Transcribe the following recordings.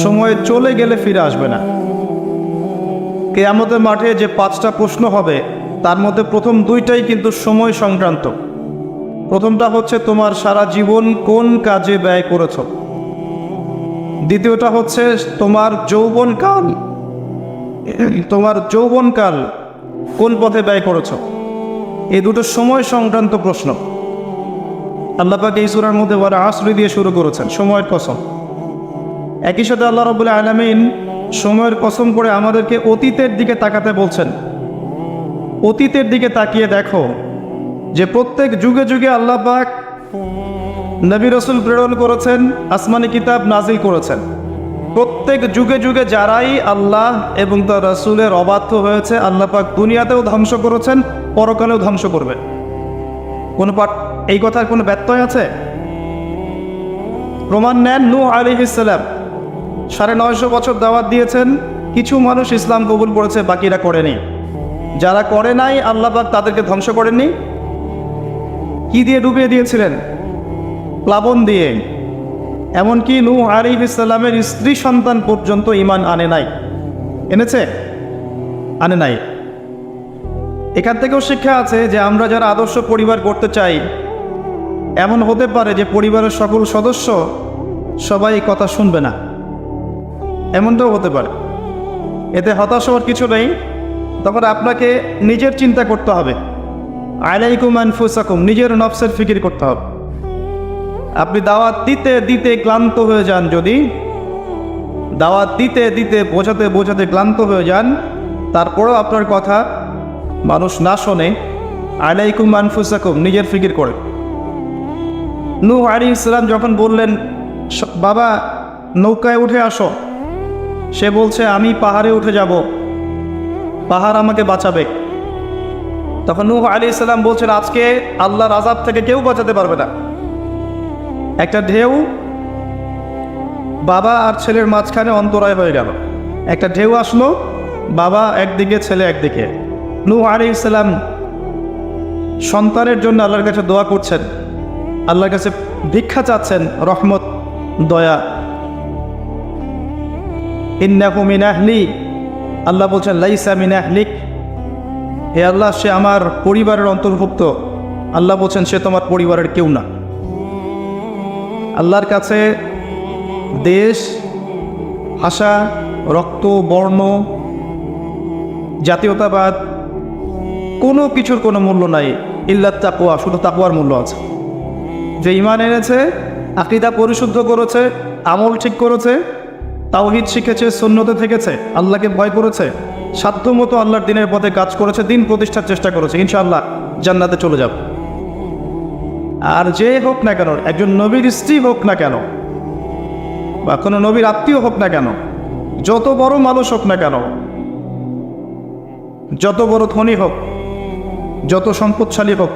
সময় চলে গেলে ফিরে আসবে না। কিয়ামতের মাঠে যে 5টা প্রশ্ন হবে তার মধ্যে প্রথম 2টাই কিন্তু সময় সংক্রান্ত। প্রথমটা হচ্ছে তোমার সারা জীবন কোন কাজে ব্যয় করেছ, দ্বিতীয়টা হচ্ছে তোমার যৌবনকাল কোন পথে ব্যয় করেছ। এই দুটো সময় সংক্রান্ত প্রশ্ন। আল্লাহ পাক এই সূরার মধ্যে ওয়াল আসরি দিয়ে শুরু করেছেন, সময়ের কসম। একই সাথে আল্লাহ রাব্বুল আলামিন সময়ের কসম করে আমাদেরকে অতীতের দিকে তাকাতে বলছেন। অতীতের দিকে তাকিয়ে দেখো যে প্রত্যেক যুগে যুগে আল্লাহ পাক নবী রাসূল প্রেরণ করেছেন, আসমানি কিতাব নাজিল করেছেন। প্রত্যেক যুগে যুগে যারাই আল্লাহ এবং তার রাসূলের অবাধ্য হয়েছে আল্লাহ পাক দুনিয়াতেও ধ্বংস করেছেন, পরকালেও ধ্বংস করবেন। এই কথার কোনো ব্যত্যয় আছে? প্রমাণ নেন, নূহ আলাইহিস সালাম 950 বছর দাওয়াত দিয়েছেন, কিছু মানুষ ইসলাম কবুল করেছে, বাকিরা করেনি। যারা করে নাই আল্লাহ পাক তাদেরকে ধ্বংস করেননি। কি দিয়ে ডুবিয়ে দিয়েছিলেন? প্লাবন দিয়ে। এমনকি নূহ আলাইহিস সালামের স্ত্রী সন্তান পর্যন্ত ঈমান আনে নাই। এনেছে? আনে নাই। এখান থেকেও শিক্ষা আছে যে আমরা যারা আদর্শ পরিবার করতে চাই, এমন হতে পারে যে পরিবারের সকল সদস্য সবাই কথা শুনবে না, এমনটাও হতে পারে। এতে হতাশ হওয়ার কিছু নেই। তখন আপনাকে নিজের চিন্তা করতে হবে, আলাইকুম আনফুসাকুম, নিজের নফসের ফিকির করতে হবে। আপনি দাওয়াত দিতে দিতে ক্লান্ত হয়ে যান, যদি দাওয়াত দিতে দিতে বোঝাতে বোঝাতে ক্লান্ত হয়ে যান, তারপরেও আপনার কথা মানুষ না শোনে, আলাইকুম আনফুসাকুম, নিজের ফিকির করে। নূহ আলাইহিস সালাম যখন বললেন বাবা নৌকায় উঠে আসো, সে বলছে আমি পাহাড়ে উঠে যাব, পাহাড় আমাকে বাঁচাবে। তখন নূহ আলাইহিস সালাম বলছেন আজকে আল্লাহর আযাব থেকে কেউ বাঁচাতে পারবে না। একটা ঢেউ বাবা আর ছেলের মাঝখানে অন্তরায় হয়ে গেল। একটা ঢেউ আসলো, বাবা একদিকে ছেলে একদিকে। নূহ আলাইহিস সালাম সন্তানের জন্য আল্লাহর কাছে দোয়া করছেন, আল্লাহর কাছে ভিক্ষা চাচ্ছেন রহমত, দয়া। ইন্নাহু মিন আহলি, আল্লাহ বলছেন লাইসা মিন আহলিক, হে আল্লাহ সে আমার পরিবারের অন্তর্ভুক্ত। আল্লাহ বলছেন সে তোমার পরিবারের কেউ না। আল্লাহর কাছে দেশ, ভাষা, রক্ত, বর্ণ, জাতীয়তাবাদ কোনো কিছুর কোনো মূল্য নাই, ইল্লাত তাকওয়া, শুধু তাকওয়ার মূল্য আছে। যে ঈমান এনেছে, আকীদা পরিশুদ্ধ করেছে, আমল ঠিক করেছে, তাওহীদ শিখেছে, সুন্নতে থেকেছে, আল্লাহকে ভয় করেছে, সাধ্যমতো আল্লাহর দিনের পথে কাজ করেছে, দিন প্রতিষ্ঠার চেষ্টা করেছে, ইনশাআল্লাহ জান্নাতে চলে যাবে। আর যে হোক না কেন, একজন নবীর স্ত্রী হোক না কেন, বা কোনো নবীর আত্মীয় হোক না কেন, যত বড় মানুষ হোক না কেন, যত বড় ধনী হোক, যত সম্পদশালী হোক,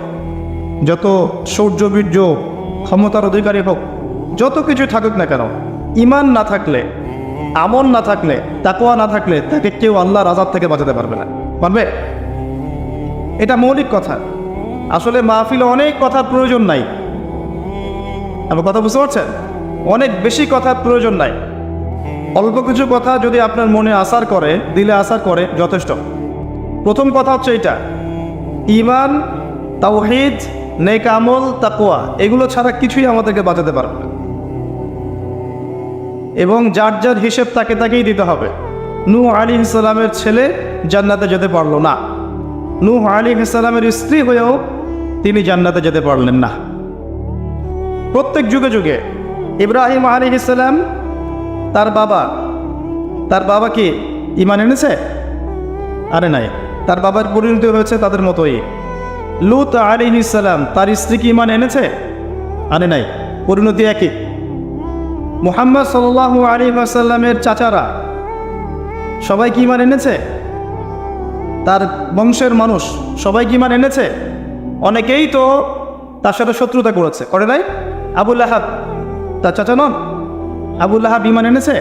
যত শৌর্যবীর্য ক্ষমতার অধিকারী হোক, যত কিছু থাকুক না কেন, ঈমান না থাকলে, আমল না থাকলে, তাকওয়া না থাকলে তাকে কেউ আল্লাহর আযাব থেকে বাঁচাতে পারবে না। পারবে? এটা মৌলিক কথা। আসলে মাহফিলে অনেক কথার প্রয়োজন নাই। আমার কথা বুঝতে পারছেন? অনেক বেশি কথার প্রয়োজন নাই। অল্প কিছু কথা যদি আপনার মনে আসার করে, দিলে আসার করে, যথেষ্ট। প্রথম কথা হচ্ছে এটা, ঈমান, তাওহীদ, নেক আমল, তাকওয়া, এগুলো ছাড়া কিছুই আমাদেরকে বাঁচাতে পারবে না। এবং যার যার হিসেব তাকে তাকেই দিতে হবে। নূহ আলাইহিস সালামের ছেলে জান্নাতে যেতে পারল না, নূহ আলাইহিস সালামের স্ত্রী হয়েও তিনি জান্নাতে যেতে পারলেন না। প্রত্যেক যুগে যুগে ইব্রাহিম আলাইহিস সালাম, তার বাবা কি ঈমান এনেছে? আরে নাই। তার বাবার পরিণতি হয়েছে তাদের মতোই। লূত আলাইহিস সালাম, তার স্ত্রী কি ঈমান এনেছে? আরে নাই, পরিণতি একই। মুহাম্মদ সাল্লাল্লাহু আলাইহি ওয়াসাল্লামের চাচারা সবাই কি ঈমান এনেছে? তার বংশের মানুষ সবাই কি ঈমান এনেছে? অনেকেই তো তার সাথে শত্রুতা করেছে, করে নাই? আবু লাহাব তার চাচা নন? আবু লাহাব ঈমান এনেছে?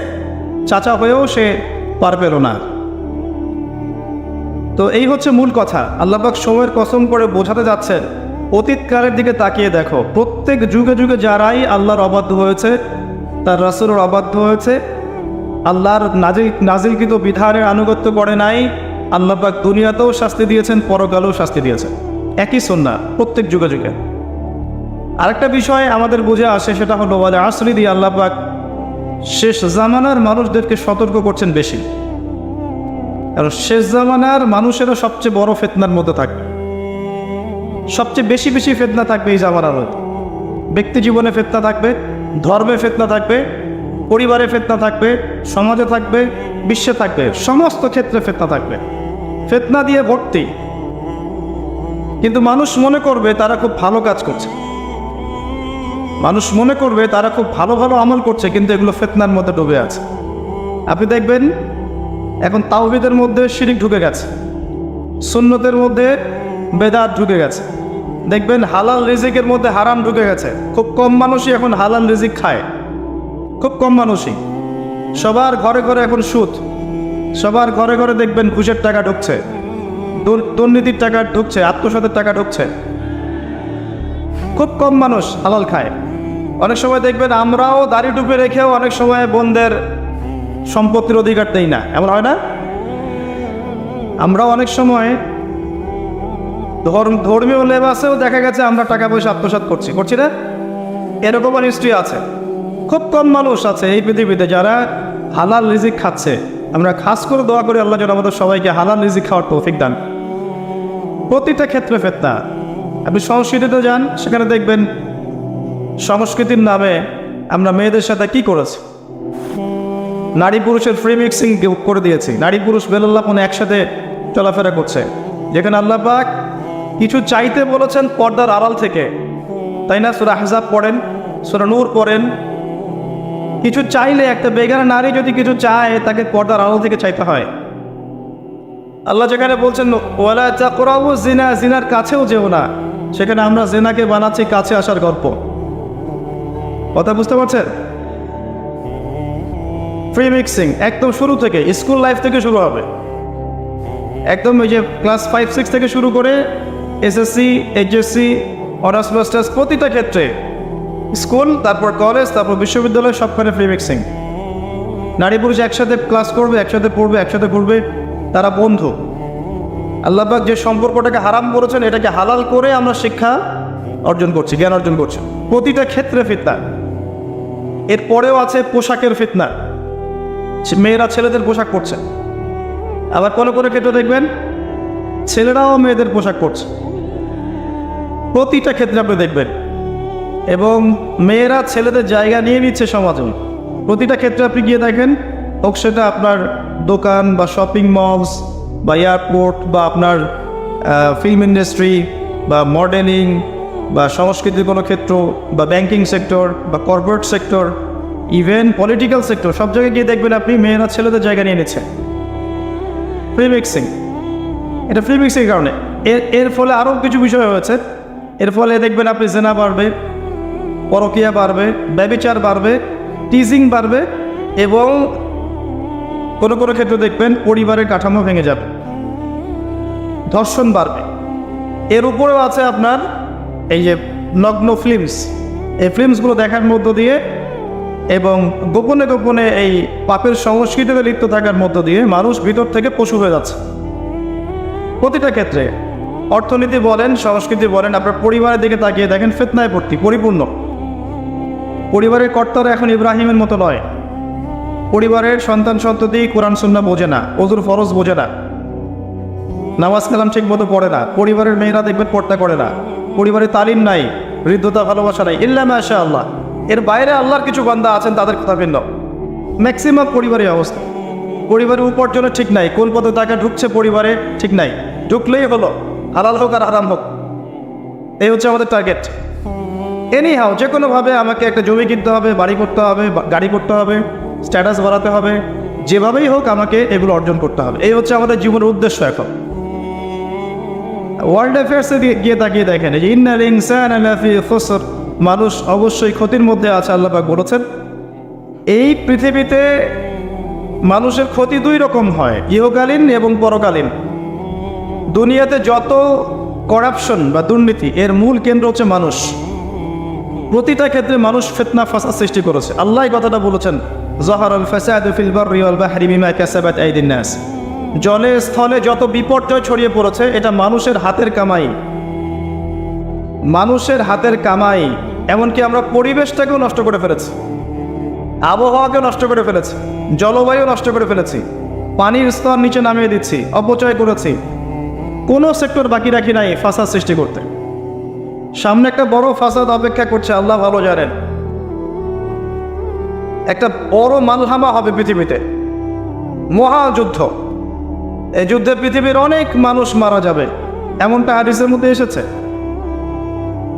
চাচা হয়েও সে পার পেল না। তো এই হচ্ছে মূল কথা। আল্লাহ পাক সময়ের কসম করে বোঝাতে যাচ্ছেন, অতীতকালের দিকে তাকিয়ে দেখো, প্রত্যেক যুগে যুগে যারাই আল্লাহর অবাধ্য হয়েছে, তার রাসূলের অবাধ্য হয়েছে, আল্লাহর নাজিলকৃত বিধানের আনুগত্য করে নাই, আল্লাহ পাক দুনিয়াতেও শাস্তি দিয়েছেন, পরকালেও শাস্তি দিয়েছেন। একই সুন্নাহ প্রত্যেক যুগে যুগে। আরেকটা বিষয় আমাদের বুঝে আসে, সেটা হলো ওয়াল আসরি দিয়ে আল্লাহ পাক শেষ জামানার মানুষদেরকে সতর্ক করছেন বেশি। কারণ শেষ জামানার মানুষেরা সবচেয়ে বড় ফিতনার মধ্যে থাকবে, সবচেয়ে বেশি বেশি ফিতনা থাকবে এই জামানার মধ্যে। ব্যক্তি জীবনে ফিতনা থাকবে, ধর্মে ফিতনা থাকবে, পরিবারে ফিতনা থাকবে, সমাজে থাকবে, বিশ্বে থাকবে, সমস্ত ক্ষেত্রে ফিতনা থাকবে। ফিতনা দিয়ে ভর্তি। কিন্তু মানুষ মনে করবে তারা খুব ভালো কাজ করছে, মানুষ মনে করবে তারা খুব ভালো ভালো আমল করছে, কিন্তু এগুলো ফিতনার মধ্যে ডুবে আছে। আপনি দেখবেন এখন তাওহীদের মধ্যে শিরক ঢুকে গেছে, সুন্নতের মধ্যে বেদাত ঢুকে গেছে। দেখবেন হালাল রিজিকের মধ্যে হারাম ঢুকে গেছে। খুব কম মানুষই এখন হালাল রিজিক খায়, খুব কম মানুষই। সবার ঘরে ঘরে এখন সুদ, সবার ঘরে ঘরে দেখবেন ঘুষের টাকা ঢুকছে, দুর্নীতির টাকা ঢুকছে, আত্মসাতের টাকা ঢুকছে। খুব কম মানুষ হালাল খায়। অনেক সময় দেখবেন আমরাও দাড়ি টুপে রেখেও অনেক সময় বোনদের সম্পত্তির অধিকার দেই না, এমন হয় না? আমরাও অনেক সময় ধর্মীয় লেবাসেও দেখা গেছে আমরা টাকা পয়সা আত্মসাৎ করছি না? এরকম নিশ্চয়ই আছে। খুব কম মানুষ আছে এই পৃথিবীতে যারা হালাল রিজিক খাচ্ছে। আমরা খাস করে দোয়া করি আল্লাহ যেন আমাদের সবাইকে হালাল রিজিক খাওয়ার তৌফিক দান। প্রতিটা ক্ষেত্রে ফিতনা। আপনি সংস্কৃতিতে যান, সেখানে দেখবেন সংস্কৃতির নামে আমরা মেয়েদের সাথে কি করেছি, নারী পুরুষের ফ্রি মিক্সিং করে দিয়েছি। নারী পুরুষ বেলাল্লাপনে একসাথে চলাফেরা করছে, যেখানে আল্লাহ পাক কিছু চাইতে বলেছেন পর্দার আড়াল থেকে, তাই না? সূরা আহজাব পড়েন, সূরা নূর পড়েন। কিছু চাইলে একটা বেগানা নারী যদি কিছু চায়, তাকে পর্দার আড়াল থেকে চাইতে হয়। আল্লাহ যেখানে বলছেন ওয়ালা তাকরাবু জিনা, জিনার কাছেও যেও না, সেখানে আমরা জিনাকে বানাচ্ছি কাছে আসার গল্প। কথা বুঝতে পারছেন? ফ্রি মিক্সিং একদম শুরু থেকে, স্কুল লাইফ থেকে শুরু হবে। একদম ওই যে ক্লাস 5-6 থেকে শুরু করে এসএসসি, এইচএসসি, অনার্স মাস্টার্স, প্রতিটা ক্ষেত্রে, স্কুল, তারপর কলেজ, তারপর বিশ্ববিদ্যালয়, সবখানে ফ্রি মিক্সিং। নারী পুরুষ একসাথে ক্লাস করবে, একসাথে পড়বে, একসাথে ঘুরবে, তারা বন্ধু। আল্লাহ পাক যে সম্পর্কটাকে হারাম করেছেন, এটাকে হালাল করে আমরা শিক্ষা অর্জন করছি, জ্ঞান অর্জন করছি। প্রতিটা ক্ষেত্রে ফিতনা। এরপরেও আছে পোশাকের ফিতনা। মেয়েরা ছেলেদের পোশাক পরছে, আবার কোনো কোনো ক্ষেত্রে দেখবেন ছেলেরাও মেয়েদের পোশাক পরছে। প্রতিটা ক্ষেত্রে আপনি দেখবেন। এবং মেয়েরা ছেলেদের জায়গা নিয়ে নিচ্ছে সমাজে। প্রতিটা ক্ষেত্রে আপনি গিয়ে দেখেন, হোক সেটা আপনার দোকান বা শপিং মলস বা এয়ারপোর্ট বা আপনার ফিল্ম ইন্ডাস্ট্রি বা মডেলিং বা সংস্কৃতির কোনো ক্ষেত্র বা ব্যাংকিং সেক্টর বা corporate sector, even political sector, সব জায়গায় গিয়ে দেখবেন আপনি মেয়েরা ছেলেদের জায়গা নিয়ে নিচ্ছে। Free mixing. এটা ফ্রি মিক্সিংয়ের কারণে। এর ফলে আরও কিছু বিষয় হয়েছে। এর ফলে দেখবেন আপনি জেনা বাড়বে, পরকীয়া বাড়বে, ব্যভিচার বাড়বে, টিজিং বাড়বে, এবং কোনো কোনো ক্ষেত্রে দেখবেন পরিবারের কাঠামো ভেঙে যাবে, ধর্ষণ বাড়বে। এর উপরেও আছে আপনার এই যে নগ্ন ফিল্মস। এই ফিল্মসগুলো দেখার মধ্য দিয়ে এবং গোপনে গোপনে এই পাপের সংস্কৃতিতে লিপ্ত থাকার মধ্য দিয়ে মানুষ ভিতর থেকে পশু হয়ে যাচ্ছে। প্রতিটা ক্ষেত্রে, অর্থনীতি বলেন, সংস্কৃতি বলেন, আপনার পরিবারের দিকে তাকিয়ে দেখেন, ফিতনায় ভর্তি, পরিপূর্ণ। পরিবারের কর্তারা এখন ইব্রাহিমের মতো নয়। পরিবারের সন্তান সন্ততি কোরআন সুন্নাহ বোঝে না, ওযুর ফরজ বোঝে না, নামাজ কালাম ঠিক মতো পড়ে না। পরিবারের মেয়েরা দেখবেন পর্দা করে না। পরিবারে তালিম নাই, হৃদ্যতা, ভালোবাসা নাই, ইল্লা মাশা আল্লাহ। এর বাইরে আল্লাহর কিছু বান্দা আছেন, তাদের কথা ভিন্ন। ম্যাক্সিমাম পরিবারের অবস্থা। পরিবারের উপার্জনের ঠিক নাই, কোন পথে টাকা ঢুকছে পরিবারে ঠিক নাই, ঢুকলেই হলো, হালাল হোক আর হারাম হোক। এই হচ্ছে আমাদের টার্গেট। এনিহাও যে কোনোভাবে আমাকে একটা জমি কিনতে হবে, বাড়ি করতে হবে, গাড়ি করতে হবে, স্ট্যাটাস বাড়াতে হবে, যেভাবেই হোক আমাকে এগুলো অর্জন করতে হবে। এই হচ্ছে আমাদের জীবনের উদ্দেশ্য। এখন ওয়ার্ল্ড অ্যাফেয়ার্সে গিয়ে তাকিয়ে দেখেন, যে ইন্নাল ইনসানা লাফি খুসর, মানুষ অবশ্যই ক্ষতির মধ্যে আছে। আল্লাহ পাক বলেছেন এই পৃথিবীতে মানুষের ক্ষতি দুই রকম হয়, ইহকালীন এবং পরকালীন। দুনিয়াতে যত করাপশন বা দুর্নীতি, এর মূল কেন্দ্র হচ্ছে মানুষ। প্রতিটা ক্ষেত্রে মানুষ ফিতনা ফাসাদ সৃষ্টি করেছে। আল্লাহ কথাটা বলেছেন যাহারাল ফাসাদু ফিল বাররি ওয়াল বাহরি বিমা কাসাবাত আইদিন নাস। জলে স্থলে যত বিপর্যয় ছড়িয়ে পড়েছে এটা মানুষের হাতের কামাই, মানুষের হাতের কামাই। এমনকি আমরা পরিবেশটাকেও নষ্ট করে ফেলেছি, আবহাওয়াকেও নষ্ট করে ফেলেছি, জলবায়ু নষ্ট করে ফেলেছি, পানির স্তর নিচে নামিয়ে দিচ্ছি, অপচয় করেছি। কোনো সেক্টর বাকি রাখি নাই ফাসাদ সৃষ্টি করতে। সামনে একটা বড় ফাসাদ অপেক্ষা করছে, আল্লাহ ভালো জানেন। একটা বড় মালহামা হবে পৃথিবীতে, মহাযুদ্ধ। এই যুদ্ধে পৃথিবীর অনেক মানুষ মারা যাবে, এমনটা হাদিসের মধ্যে এসেছে।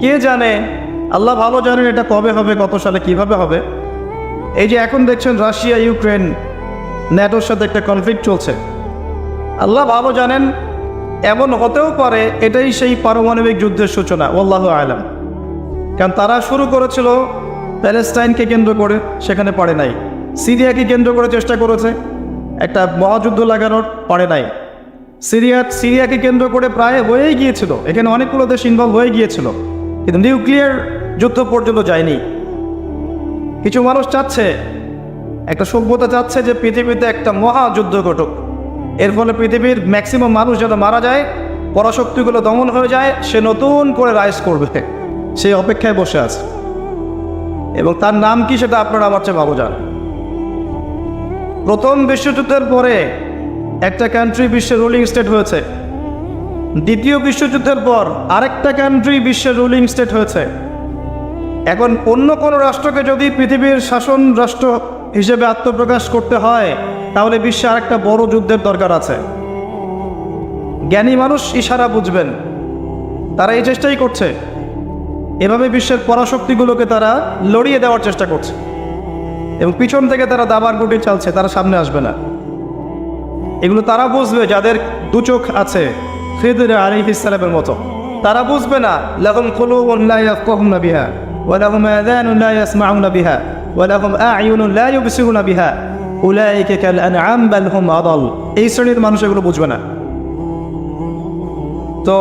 কে জানে, আল্লাহ ভালো জানেন এটা কবে হবে, কত সালে, কিভাবে হবে। এই যে এখন দেখছেন রাশিয়া ইউক্রেন ন্যাটোর সাথে একটা কনফ্লিক্ট চলছে, আল্লাহ ভালো জানেন এমন হতেও পারে এটাই সেই পারমাণবিক যুদ্ধের সূচনা, আল্লাহু আলাম। কারণ তারা শুরু করেছিল প্যালেস্টাইনকে কেন্দ্র করে, সেখানে পারে নাই। সিরিয়াকে কেন্দ্র করে চেষ্টা করেছে একটা মহাযুদ্ধ লাগানোর, পারে নাই। সিরিয়াকে কেন্দ্র করে প্রায় হয়েই গিয়েছিল, এখানে অনেকগুলো দেশ ইনভলভ হয়ে গিয়েছিল, কিন্তু নিউক্লিয়ার যুদ্ধ পর্যন্ত যায়নি। কিছু মানুষ চাচ্ছে, একটা সভ্যতা চাচ্ছে যে পৃথিবীতে একটা মহাযুদ্ধ ঘটুক, এর ফলে পৃথিবীর ম্যাক্সিমাম মানুষ যেন মারা যায়, পরাশক্তিগুলো দমন হয়ে যায়, সে নতুন করে রাইজ করবে, সেই অপেক্ষায় বসে আছে। এবং তার নাম কি সেটা আপনারা আমার চেয়ে ভালো জানেন। প্রথম বিশ্বযুদ্ধের পরে একটা কান্ট্রি বিশ্বের রুলিং স্টেট হয়েছে, দ্বিতীয় বিশ্বযুদ্ধের পর আরেকটা কান্ট্রি বিশ্বের রুলিং স্টেট হয়েছে। এখন অন্য কোনো রাষ্ট্রকে যদি পৃথিবীর শাসন রাষ্ট্র হিসেবে আত্মপ্রকাশ করতে হয়, তাহলে বিশ্বে আরেকটা বড় যুদ্ধের দরকার আছে। জ্ঞানী মানুষ ইশারা বুঝবেন, তারা এই চেষ্টাই করছে। এভাবে বিশ্বের পরাশক্তিগুলোকে তারা লড়িয়ে দেওয়ার চেষ্টা করছে, এবং পিছন থেকে তারা দাবার গুটি চালছে, তারা সামনে আসবে না। এগুলো তারা বুঝবে যাদের দু চোখ আছে, খিদর আলাইহিস সালামের মতো। তারা বুঝবে না, লাহুম কুলুবুন লা ইয়াফকাহুনা বিহা ওয়া লাহুম আযানুন লা ইয়াসমাউনা বিহা ওয়া লাহুম আ'য়ুনুন লা ইউবসিরুনা বিহা উলাইকা কাল আনআম বাল হুম আদাল। এই শ্রেণীর মানুষ এগুলো বুঝবে না। তো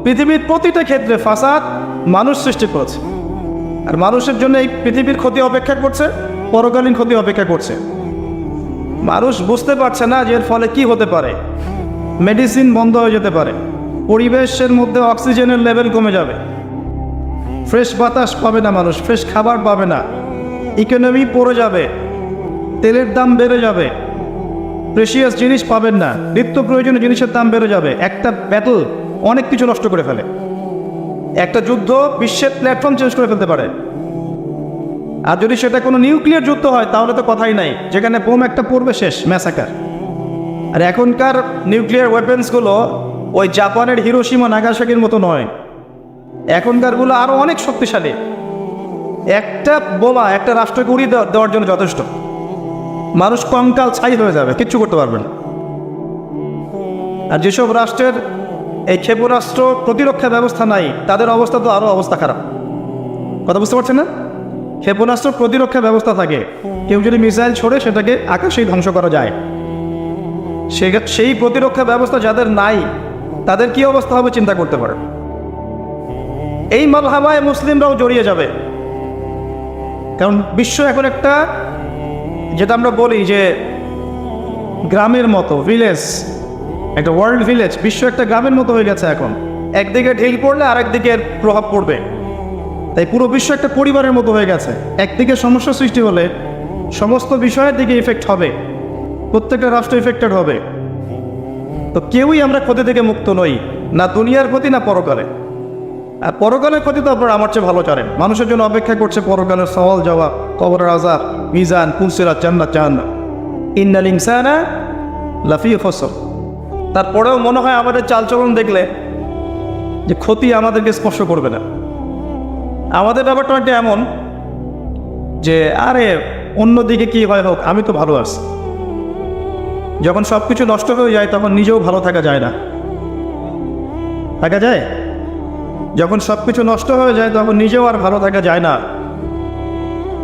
পৃথিবীর প্রতিটা ক্ষেত্রে ফাসাদ মানুষ সৃষ্টি করেছে, আর মানুষের জন্য এই পৃথিবীর ক্ষতি অপেক্ষা করছে, পরকালীন ক্ষতি অপেক্ষা করছে। মানুষ বুঝতে পারছে না যে এর ফলে কি হতে পারে। মেডিসিন বন্ধ হয়ে যেতে পারে, পরিবেশের মধ্যে অক্সিজেনের লেভেল কমে যাবে, ফ্রেশ বাতাস পাবে না মানুষ, ফ্রেশ খাবার পাবে না, ইকোনমি পড়ে যাবে, তেলের দাম বেড়ে যাবে, প্রেশিয়াস জিনিস পাবেন না, নিত্য প্রয়োজনীয় জিনিসের দাম বেড়ে যাবে। একটা ব্যাটল অনেক কিছু নষ্ট করে ফেলে, একটা যুদ্ধ বিশ্বের প্ল্যাটফর্ম চেঞ্জ করে ফেলতে পারে। আর যদি সেটা কোনো নিউক্লিয়ার যুদ্ধ হয় তাহলে তো কথাই নাই, যেখানে বোম একটা পড়বে শেষ, ম্যাসাকার। আর এখনকার নিউক্লিয়ার ওয়েপেন্সগুলো ওই জাপানের হিরোশিমা নাগাসাকির মতো নয়, এখনকারগুলো আরও অনেক শক্তিশালী। একটা বোমা একটা রাষ্ট্রকে উড়িয়ে দেওয়ার জন্য যথেষ্ট, মানুষ কঙ্কাল ছাই হয়ে যাবে, কিচ্ছু করতে পারবে না। আর যেসব রাষ্ট্রের এই ক্ষেপণাস্ত্র প্রতিরক্ষা ব্যবস্থা নাই, তাদের অবস্থা তো আরও অবস্থা খারাপ। কথা বুঝতে পারছেন না? ক্ষেপণাস্ত্র প্রতিরক্ষা ব্যবস্থা থাকে, কেউ যদি মিসাইল ছোড়ে সেটাকে আকাশেই ধ্বংস করা যায়। সেই প্রতিরক্ষা ব্যবস্থা যাদের নাই, তাদের কি অবস্থা হবে চিন্তা করতে পারে। এই মালহামায় মুসলিমরাও জড়িয়ে যাবে, কারণ বিশ্ব এখন একটা, যেটা আমরা বলি যে গ্রামের মতো, ভিলেজ, একটা ওয়ার্ল্ড ভিলেজ, বিশ্ব একটা গ্রামের মতো হয়ে গেছে এখন। একদিকে ঢিল পড়লে আরেকদিকে প্রভাব পড়বে, তাই পুরো বিশ্ব একটা পরিবারের মতো হয়ে গেছে। একদিকে সমস্যা সৃষ্টি হলে সমস্ত বিষয়ের দিকে ইফেক্ট হবে, প্রত্যেকটা রাষ্ট্র ইফেক্টেড হবে। তো কেউই আমরা ক্ষতি থেকে মুক্ত নই, না দুনিয়ার ক্ষতি না পরকালে। আর পরকালের ক্ষতি তো আপনারা আমার চেয়ে ভালো জানেন। মানুষের জন্য অপেক্ষা করছে পরকালের সওয়াল জবাব, কবরের আযাব, মিজান, পুলসিরাত, জান্নাত, জাহান্নাম। ইন্নাল ইনসানা লাফি খুসর। তারপরেও মনে হয় আমাদের চালচলন দেখলে যে ক্ষতি আমাদেরকে স্পর্শ করবে না। আমাদের ব্যাপারটা একটা এমন যে আরে অন্যদিকে কি হয় হোক, আমি তো ভালো আছি। যখন সব কিছু নষ্ট হয়ে যায় তখন নিজেও ভালো থাকা যায় না, থাকা যায়? যখন সব কিছু নষ্ট হয়ে যায় তখন নিজেও আর ভালো থাকা যায় না।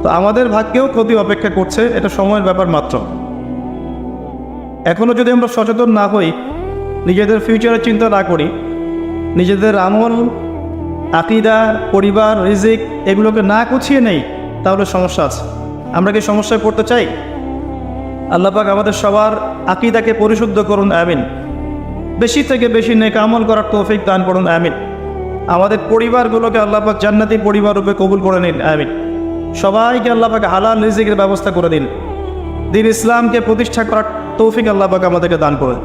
তো আমাদের ভাগ্যেও ক্ষতি অপেক্ষা করছে, এটা সময়ের ব্যাপার মাত্র। এখনও যদি আমরা সচেতন না হই, নিজেদের ফিউচারের চিন্তা না করি, নিজেদের আমল, আকিদা, পরিবার, রিজিক এগুলোকে না গুছিয়ে নেই, তাহলে সমস্যা আছে। আমরা কি সমস্যায় পড়তে চাই? আল্লাহ পাক আমাদের সবার আকীদাকে পরিশুদ্ধ করুন, আমিন। বেশি থেকে বেশি নেক আমল করার তৌফিক দান করুন, আমিন। আমাদের পরিবারগুলোকে আল্লাহ পাক জান্নাতি পরিবার রূপে কবুল করে নিন, আমিন। সবাইকে আল্লাহ পাক হালাল রিজিকের ব্যবস্থা করে দিন। দ্বীন ইসলামকে প্রতিষ্ঠা করার তৌফিক আল্লাহ পাক আমাদেরকে দান করেন।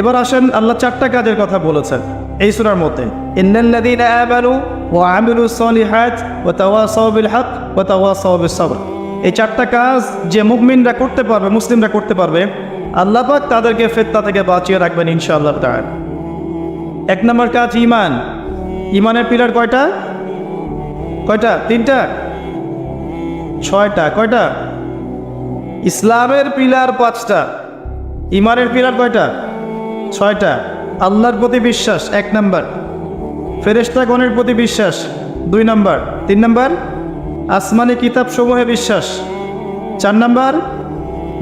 এবার আসেন, আল্লাহ 4টা কাজের কথা বলেছেন এই সূরার মধ্যে। ইন্নাল্লাযীনা আমানু ওয়া আমিলুস সলিহাত ওয়া তাওয়াসাউ বিল হক ওয়া তাওয়াসাউ বিস সবর। এই 4টা কাজ যে মুমিনরা করতে পারবে, মুসলিমরা করতে পারবে, আল্লাহ পাক তাদেরকে ফিতনা থেকে বাঁচিয়ে রাখবেন ইনশাআল্লাহ তাআলা। 1 নম্বর কাজ ঈমান। ঈমানের পিলার কয়টা? 3টা? 6টা? কয়টা? ইসলামের পিলার 5টা, ঈমানের পিলার কয়টা? 6টা। আল্লাহর প্রতি বিশ্বাস 1 নম্বর, ফেরেশতাগণের প্রতি বিশ্বাস 2 নম্বর, 3 নম্বর আসমানি কিতাব সমূহে বিশ্বাস, 4 নম্বর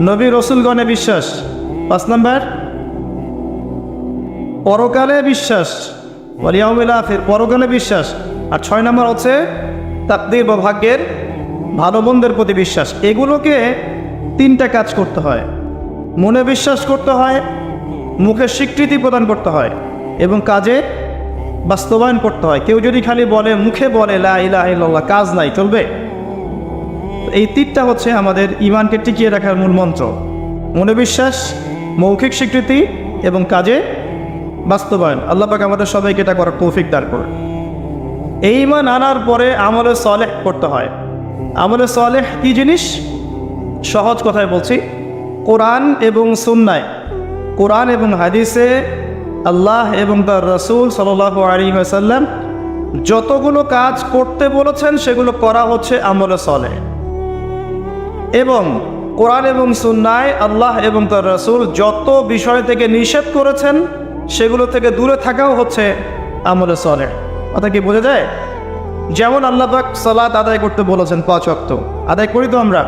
নবী রসুলগণে বিশ্বাস, 5 নম্বর পরকালে বিশ্বাস, ওয়াল ইয়াউমিল আখির, পরকালে বিশ্বাস, আর 6 নম্বর হচ্ছে তাকদীর বা ভাগ্যের ভালো মন্দের প্রতি বিশ্বাস। এগুলোকে 3টা কাজ করতে হয়। মনে বিশ্বাস করতে হয়, মুখে স্বীকৃতি প্রদান করতে হয়, এবং কাজে বাস্তবায়ন করতে হয়। কেউ যদি খালি বলে, মুখে বলে লা ইলাহা ইল্লাল্লাহ, কাজ নাই, চলবে? এই 3টা হচ্ছে আমাদের ঈমানকে টিকিয়ে রাখার মূল মন্ত্র। মনে বিশ্বাস, মৌখিক স্বীকৃতি এবং কাজে বাস্তবায়ন। আল্লাহ পাক আমাদের সবাইকে এটা করার তৌফিক দান করুন। এই ঈমান আনার পরে আমলে সালেহ করতে হয়। আমলে সালেহ কি জিনিস? সহজ কথায় বলছি, কোরআন এবং সুন্নায়, কোরআন এবং হাদিসে আল্লাহ এবং তার রাসূল সাল্লাল্লাহু আলাইহি ওয়াসাল্লাম যতগুলো কাজ করতে বলেছেন সেগুলো করা হচ্ছে আমলে সালেহ। এবং কোরআন এবং সুন্নায় আল্লাহ এবং তার রাসূল যত বিষয় থেকে নিষেধ করেছেন সেগুলো থেকে দূরে থাকাও হচ্ছে আমলে সালেহ। কথা কি বোঝা যায়? যেমন আল্লাহ পাক সালাত আদায় করতে বলেছেন 5 ওয়াক্ত, আদায় করি তো আমরা,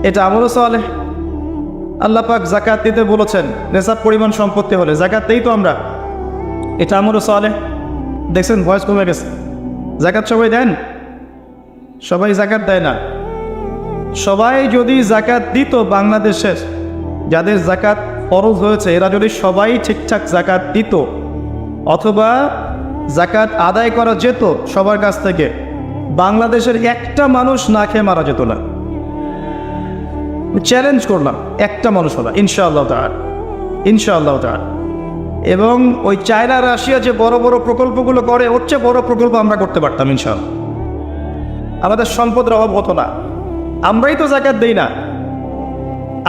এটা আমলে সালেহ। আল্লাহ পাক যাকাত দিতে বলেছেন, নেশাব পরিমাণ সম্পত্তি হলে যাকাত দেই তো আমরা, এটা আমলে সালেহ। দেখছেন ভয়েস কমে গেছে। যাকাত সবাই দেন? সবাই যাকাত দেয় না। সবাই যদি যাকাত দিত, বাংলাদেশের যাদের যাকাত ফরজ হয়েছে এরা যদি সবাই ঠিকঠাক যাকাত দিত, অথবা যাকাত আদায় করা যেত সবার কাছ থেকে, বাংলাদেশের একটা মানুষ না খেয়ে মারা যেত না। চ্যালেঞ্জ করলাম, একটা মানুষ হলো ইনশাআল্লাহ তাআলা, ইনশাআল্লাহ তাআলা। এবং ওই চায়না রাশিয়া যে বড় বড় প্রকল্পগুলো করে, ওর চেয়ে বড় প্রকল্প আমরা করতে পারতাম ইনশাআল্লাহ। আমাদের সম্পদের অভাব হতো না। আমরাই তো যাকাত দেই না,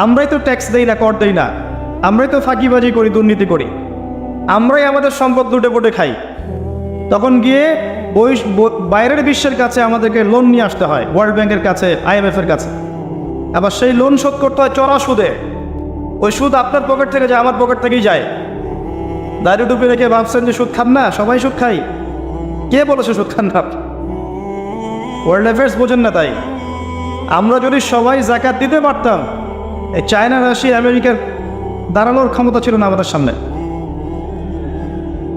আমরাই তো ট্যাক্স দেই না, কর দেই না, আমরাই তো ফাঁকিবাজি করি, দুর্নীতি করি, আমরাই আমাদের সম্পদ লুটে পুটে খাই। তখন গিয়ে বাইরের বিশ্বের কাছে আমাদেরকে লোন নিয়ে আসতে হয়, ওয়ার্ল্ড ব্যাংকের কাছে, IMF এর কাছে। আবার সেই লোন শোধ করতে হয় চড়া সুদে। ওই সুদ আপনার পকেট থেকে যায়, আমার পকেট থেকেই যায়। দাড়ি টুপি রেখে ভাবছেন যে সুদ খান না? সবাই সুদ খাই। কে বলেছে সুদ খান না? ওয়ার্ল্ড অ্যাফেয়ার্স বোঝেন না তাই। আমরা যদি সবাই যাকাত দিতে পারতাম, এই চায়না, রাশিয়া, আমেরিকার দাঁড়ানোর ক্ষমতা ছিল না আমাদের সামনে।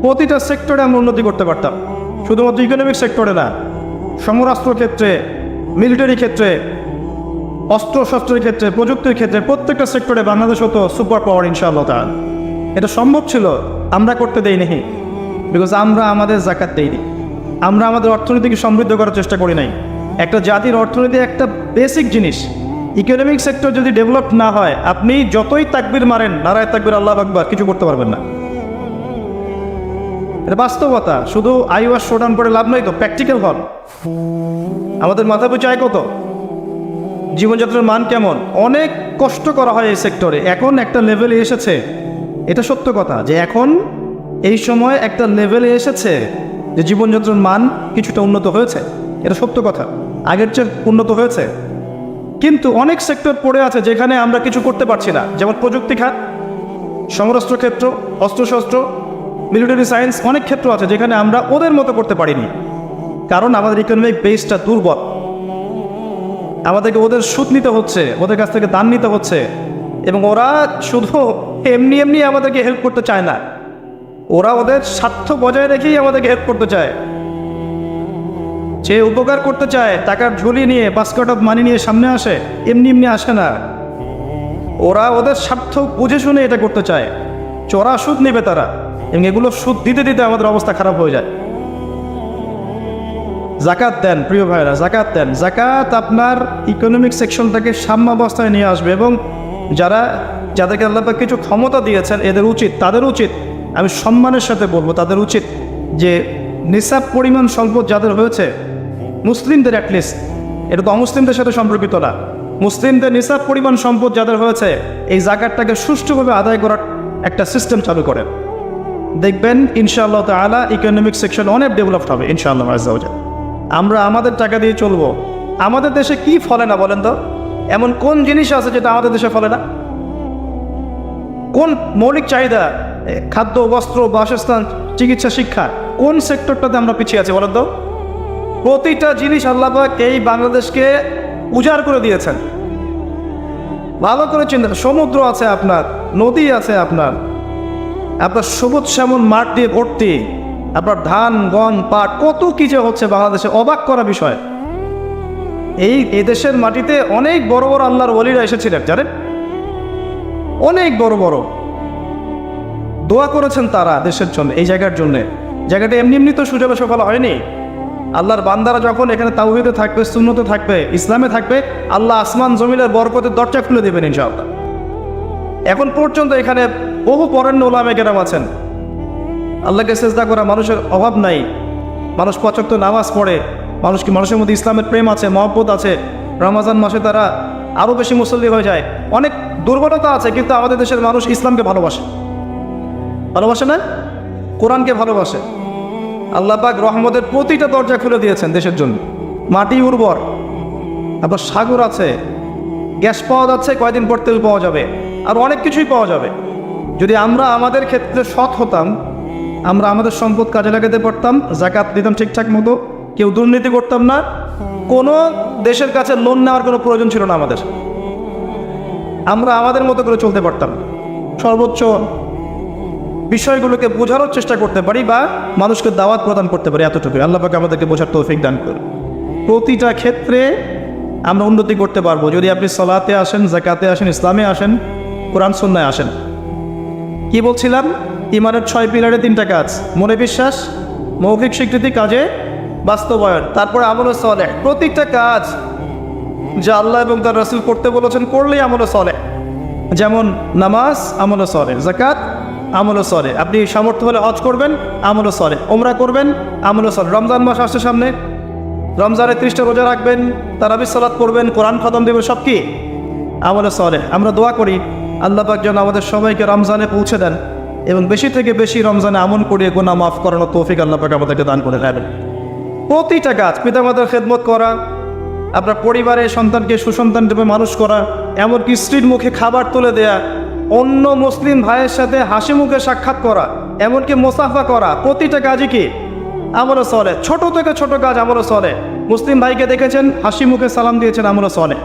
প্রতিটা সেক্টরে আমরা উন্নতি করতে পারতাম, শুধুমাত্র ইকোনমিক সেক্টরে না, সমরাস্ত্র ক্ষেত্রে, মিলিটারি ক্ষেত্রে, অস্ত্রশস্ত্রের ক্ষেত্রে, প্রযুক্তির ক্ষেত্রে, প্রত্যেকটা সেক্টরে বাংলাদেশ হতো সুপার পাওয়ার ইনশাআল্লাহ তাআলা। এটা সম্ভব ছিল, আমরা করতে দেই নাই, বিকজ আমরা আমাদের যাকাত দেইনি। আমরা আমাদের অর্থনীতিকে সমৃদ্ধ করার চেষ্টা করি নাই। একটা জাতির অর্থনীতি একটা বেসিক জিনিস। ইকোনমিক সেক্টর যদি ডেভেলপ না হয়, আপনি যতই তাকবীর মারেন, নারায়ে তাকবীর, আল্লাহু আকবার, কিছু করতে পারবেন না। এটা বাস্তবতা। শুধু আইওয়াস শোডাউন করে লাভ নাই তো, প্র্যাকটিক্যাল হল। আমাদের মাথা পিছু আয় কত, জীবনযাত্রার মান কেমন, অনেক কষ্ট করা হয় এই সেক্টরে। এখন একটা লেভেলে এসেছে, এটা সত্য কথা, যে এখন এই সময় একটা লেভেলে এসেছে যে জীবনযাত্রার মান কিছুটা উন্নত হয়েছে, এটা সত্য কথা, আগের চেয়ে উন্নত হয়েছে। কিন্তু অনেক সেক্টর পড়ে আছে যেখানে আমরা কিছু করতে পারছি না, যেমন প্রযুক্তি খাত, সমরাস্ত্র ক্ষেত্র, অস্ত্রশস্ত্র, মিলিটারি সায়েন্স, অনেক ক্ষেত্র আছে যেখানে আমরা ওদের মতো করতে পারিনি, কারণ আমাদের ইকোনমিক বেসটা দুর্বল। আমাদেরকে ওদের সুদ নিতে হচ্ছে, ওদের কাছ থেকে দান নিতে হচ্ছে, এবং ওরা শুধু এমনি এমনি আমাদেরকে হেল্প করতে চায় না, ওরা ওদের স্বার্থ বজায় রেখেই আমাদেরকে হেল্প করতে চায়। যে উপকার করতে চায় টাকার ঝুলি নিয়ে বাস্কেট অফ মানি নিয়ে সামনে আসে, এমনি এমনি আসে না। ওরা ওদের স্বার্থ বুঝে শুনে এটা করতে চায়, চড়া সুদ নেবে তারা, এবং এগুলো সুদ দিতে দিতে আমাদের অবস্থা খারাপ হয়ে যায়। জাকাত দেন প্রিয় ভাইরা, জাকাত দেন। জাকাত আপনার ইকোনমিক সেকশনটাকে সাম্যাবস্থায় নিয়ে আসবে, এবং যাদেরকে আল্লাহ পাক কিছু ক্ষমতা দিয়েছেন তাদের উচিত, আমি সম্মানের সাথে বলবো, তাদের উচিত যে নিসাব পরিমাণ সম্পদ যাদের হয়েছে, মুসলিমদের অ্যাটলিস্ট, এটা তো অমুসলিমদের সাথে সম্পর্কিত না, মুসলিমদের নিসাব পরিমাণ সম্পদ যাদের হয়েছে এই জাকাতটাকে সুষ্ঠুভাবে আদায় করার একটা সিস্টেম চালু করেন। দেখবেন ইনশাআল্লাহ তাআলা ইকোনমিক সেকশন অনেক ডেভেলপড হবে ইনশাআল্লাহ আযজা ওয়া জাল। আমরা আমাদের টাকা দিয়ে চলবো। আমাদের দেশে কি ফলে না বলেন তো? এমন কোন জিনিস আছে যেটা আমাদের দেশে ফলে না? কোন মৌলিক চাহিদা, খাদ্য, বস্ত্র, বাসস্থান, চিকিৎসা, শিক্ষা, কোন সেক্টরটাতে আমরা পিছিয়ে আছি বলেন তো? প্রতিটা জিনিস আল্লাহ পাক এই বাংলাদেশকে উজাড় করে দিয়েছেন। ভালো করে চিন্তা, সমুদ্র আছে আপনার, নদী আছে আপনার সবুজ শ্যামল মাঠ দিয়ে ভর্তি, আপনার ধান, গম, পাট, কত কি যে হচ্ছে বাংলাদেশে, অবাক করা বিষয়। এই দেশের মাটিতে অনেক বড় বড় আল্লাহর ওলিরা এসেছিলেন, জানেন? অনেক বড় বড় দোয়া করেছেন তারা দেশের জন্য, এই জায়গার জন্য। জায়গাটা এমনি এমনি তো সুজলা সফল হয়নি। আল্লাহর বান্দারা যখন এখানে তাওহীদে থাকবে, সুন্নতে থাকবে, ইসলামে থাকবে, আল্লাহ আসমান জমিনের বরকতের দরজা খুলে দেবেন ইনশাআল্লাহ। এখন পর্যন্ত এখানে বহু বরেণ্য উলামা কেরাম আছেন। আল্লাহকে সেজদা করা মানুষের অভাব নাই, মানুষ ৫ ওয়াক্ত নামাজ পড়ে, মানুষের মধ্যে ইসলামের প্রেম আছে, মহব্বত আছে। রমজান মাসে তারা আরও বেশি মুসল্লি হয়ে যায়। অনেক দুর্বলতা আছে, কিন্তু আমাদের দেশের মানুষ ইসলামকে ভালোবাসে না, কোরআনকে ভালোবাসে। আল্লাহ পাক রহমতের প্রতিটা দরজা খুলে দিয়েছেন দেশের জন্য। মাটি উর্বর, আপনার সাগর আছে, গ্যাস পাওয়া যাচ্ছে, কয়দিন পর তেল পাওয়া যাবে, আর অনেক কিছুই পাওয়া যাবে। যদি আমরা আমাদের ক্ষেত্রে সৎ হতাম, আমরা আমাদের সম্পদ কাজে লাগাতে পারতাম, জাকাত দিতাম ঠিকঠাক মতো, কেউ দুর্নীতি করতাম না, কোনো দেশের কাছে লোন নেওয়ার কোনো প্রয়োজন ছিল না আমাদের, আমরা আমাদের মতো করে চলতে পারতাম, সর্বোচ্চ বিষয়গুলোকে বোঝানোর চেষ্টা করতে পারি বা মানুষকে দাওয়াত প্রদান করতে পারি, এতটুকু। আল্লাহ পাক আমাদেরকে বোঝার তৌফিক দান করুন। প্রতিটা ক্ষেত্রে আমরা উন্নতি করতে পারবো যদি আপনি সালাতে আসেন, জাকাতে আসেন, ইসলামে আসেন, কোরআন সুন্নায় আসেন। কি বলছিলাম? ইমানের 6 পিলারে 3টা কাজ: মনে বিশ্বাস, মৌখিক স্বীকৃতি, কাজে বাস্তবায়ন, তারপরে আমলে সালেহ। প্রতিটা কাজ যা আল্লাহ এবং তার রাসূল করতে বলেছেন করলেই আমলে সালেহ। যেমন নামাজ, আমলে সালেহ; যাকাত, আমলে সালেহ। আপনি সামর্থ্য হলে হজ করবেন, আমলে সালেহ; ওমরা করবেন, আমলে সালেহ। রমজান মাস আসছে সামনে, রমজানে 30টা রোজা রাখবেন, তারাবির সালাত পড়বেন, কোরআন খতম দেবেন, সব কি আমলে সালেহ। আমরা দোয়া করি আল্লাহ পাক যেন আমাদের সবাইকে রমজানে পৌঁছে দেন এবং বেশি থেকে বেশি রমজানে আমল করিয়ে গুনাহ মাফ করানোর তৌফিক আল্লাহ পাক আমাদেরকে দান করে দেবেন। প্রতিটা কাজ, পিতামাতার খেদমত করা, আপনার পরিবারের সন্তানকে সুসন্তান রূপে মানুষ করা, এমনকি স্ত্রীর মুখে খাবার তুলে দেয়া, অন্য মুসলিম ভাইয়ের সাথে হাসি মুখে সাক্ষাৎ করা, এমনকি মোসাফা করা, প্রতিটা কাজই কি আমলে সালেহ। ছোট থেকে ছোট কাজ আমলে সালেহ। মুসলিম ভাইকে দেখেছেন, হাসি মুখে সালাম দিয়েছেন, আমলে সালেহ।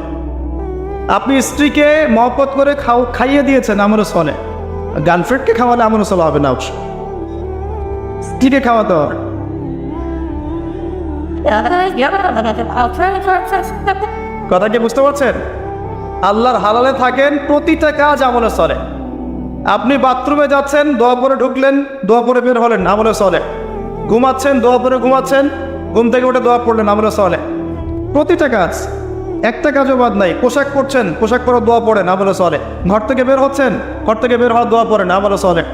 আপনি স্ত্রীকে মহব্বত করে খাইয়ে দিয়েছেন, আমলে সালেহ। গার্লফ্রেন্ডকে খাওয়ালে আমলে সালেহ হবে না, স্ত্রীকে খাওয়াতে হবে। কথা কি বুঝতে পারছেন? আল্লাহর হালালে থাকেন, প্রতিটা কাজ আমলে সালেহ। আপনি বাথরুমে যাচ্ছেন, দোয়া পরে ঢুকলেন, দোয়া পরে বের হলেন, আমলে সালেহ। ঘুমাচ্ছেন, দোয়া পরে ঘুমাচ্ছেন, ঘুম থেকে উঠে দোয়া পড়লেন, আমলে সালেহ। প্রতিটা কাজ, একটা কাজও বাদ নাই। পোশাক পরছেন, পোশাক পরে দোয়া পড়েন, আমলে সালেহ। ঘর থেকে বের হচ্ছেন, ঘর থেকে বের হওয়ার দোয়া পড়েন, আমলে সালেহ।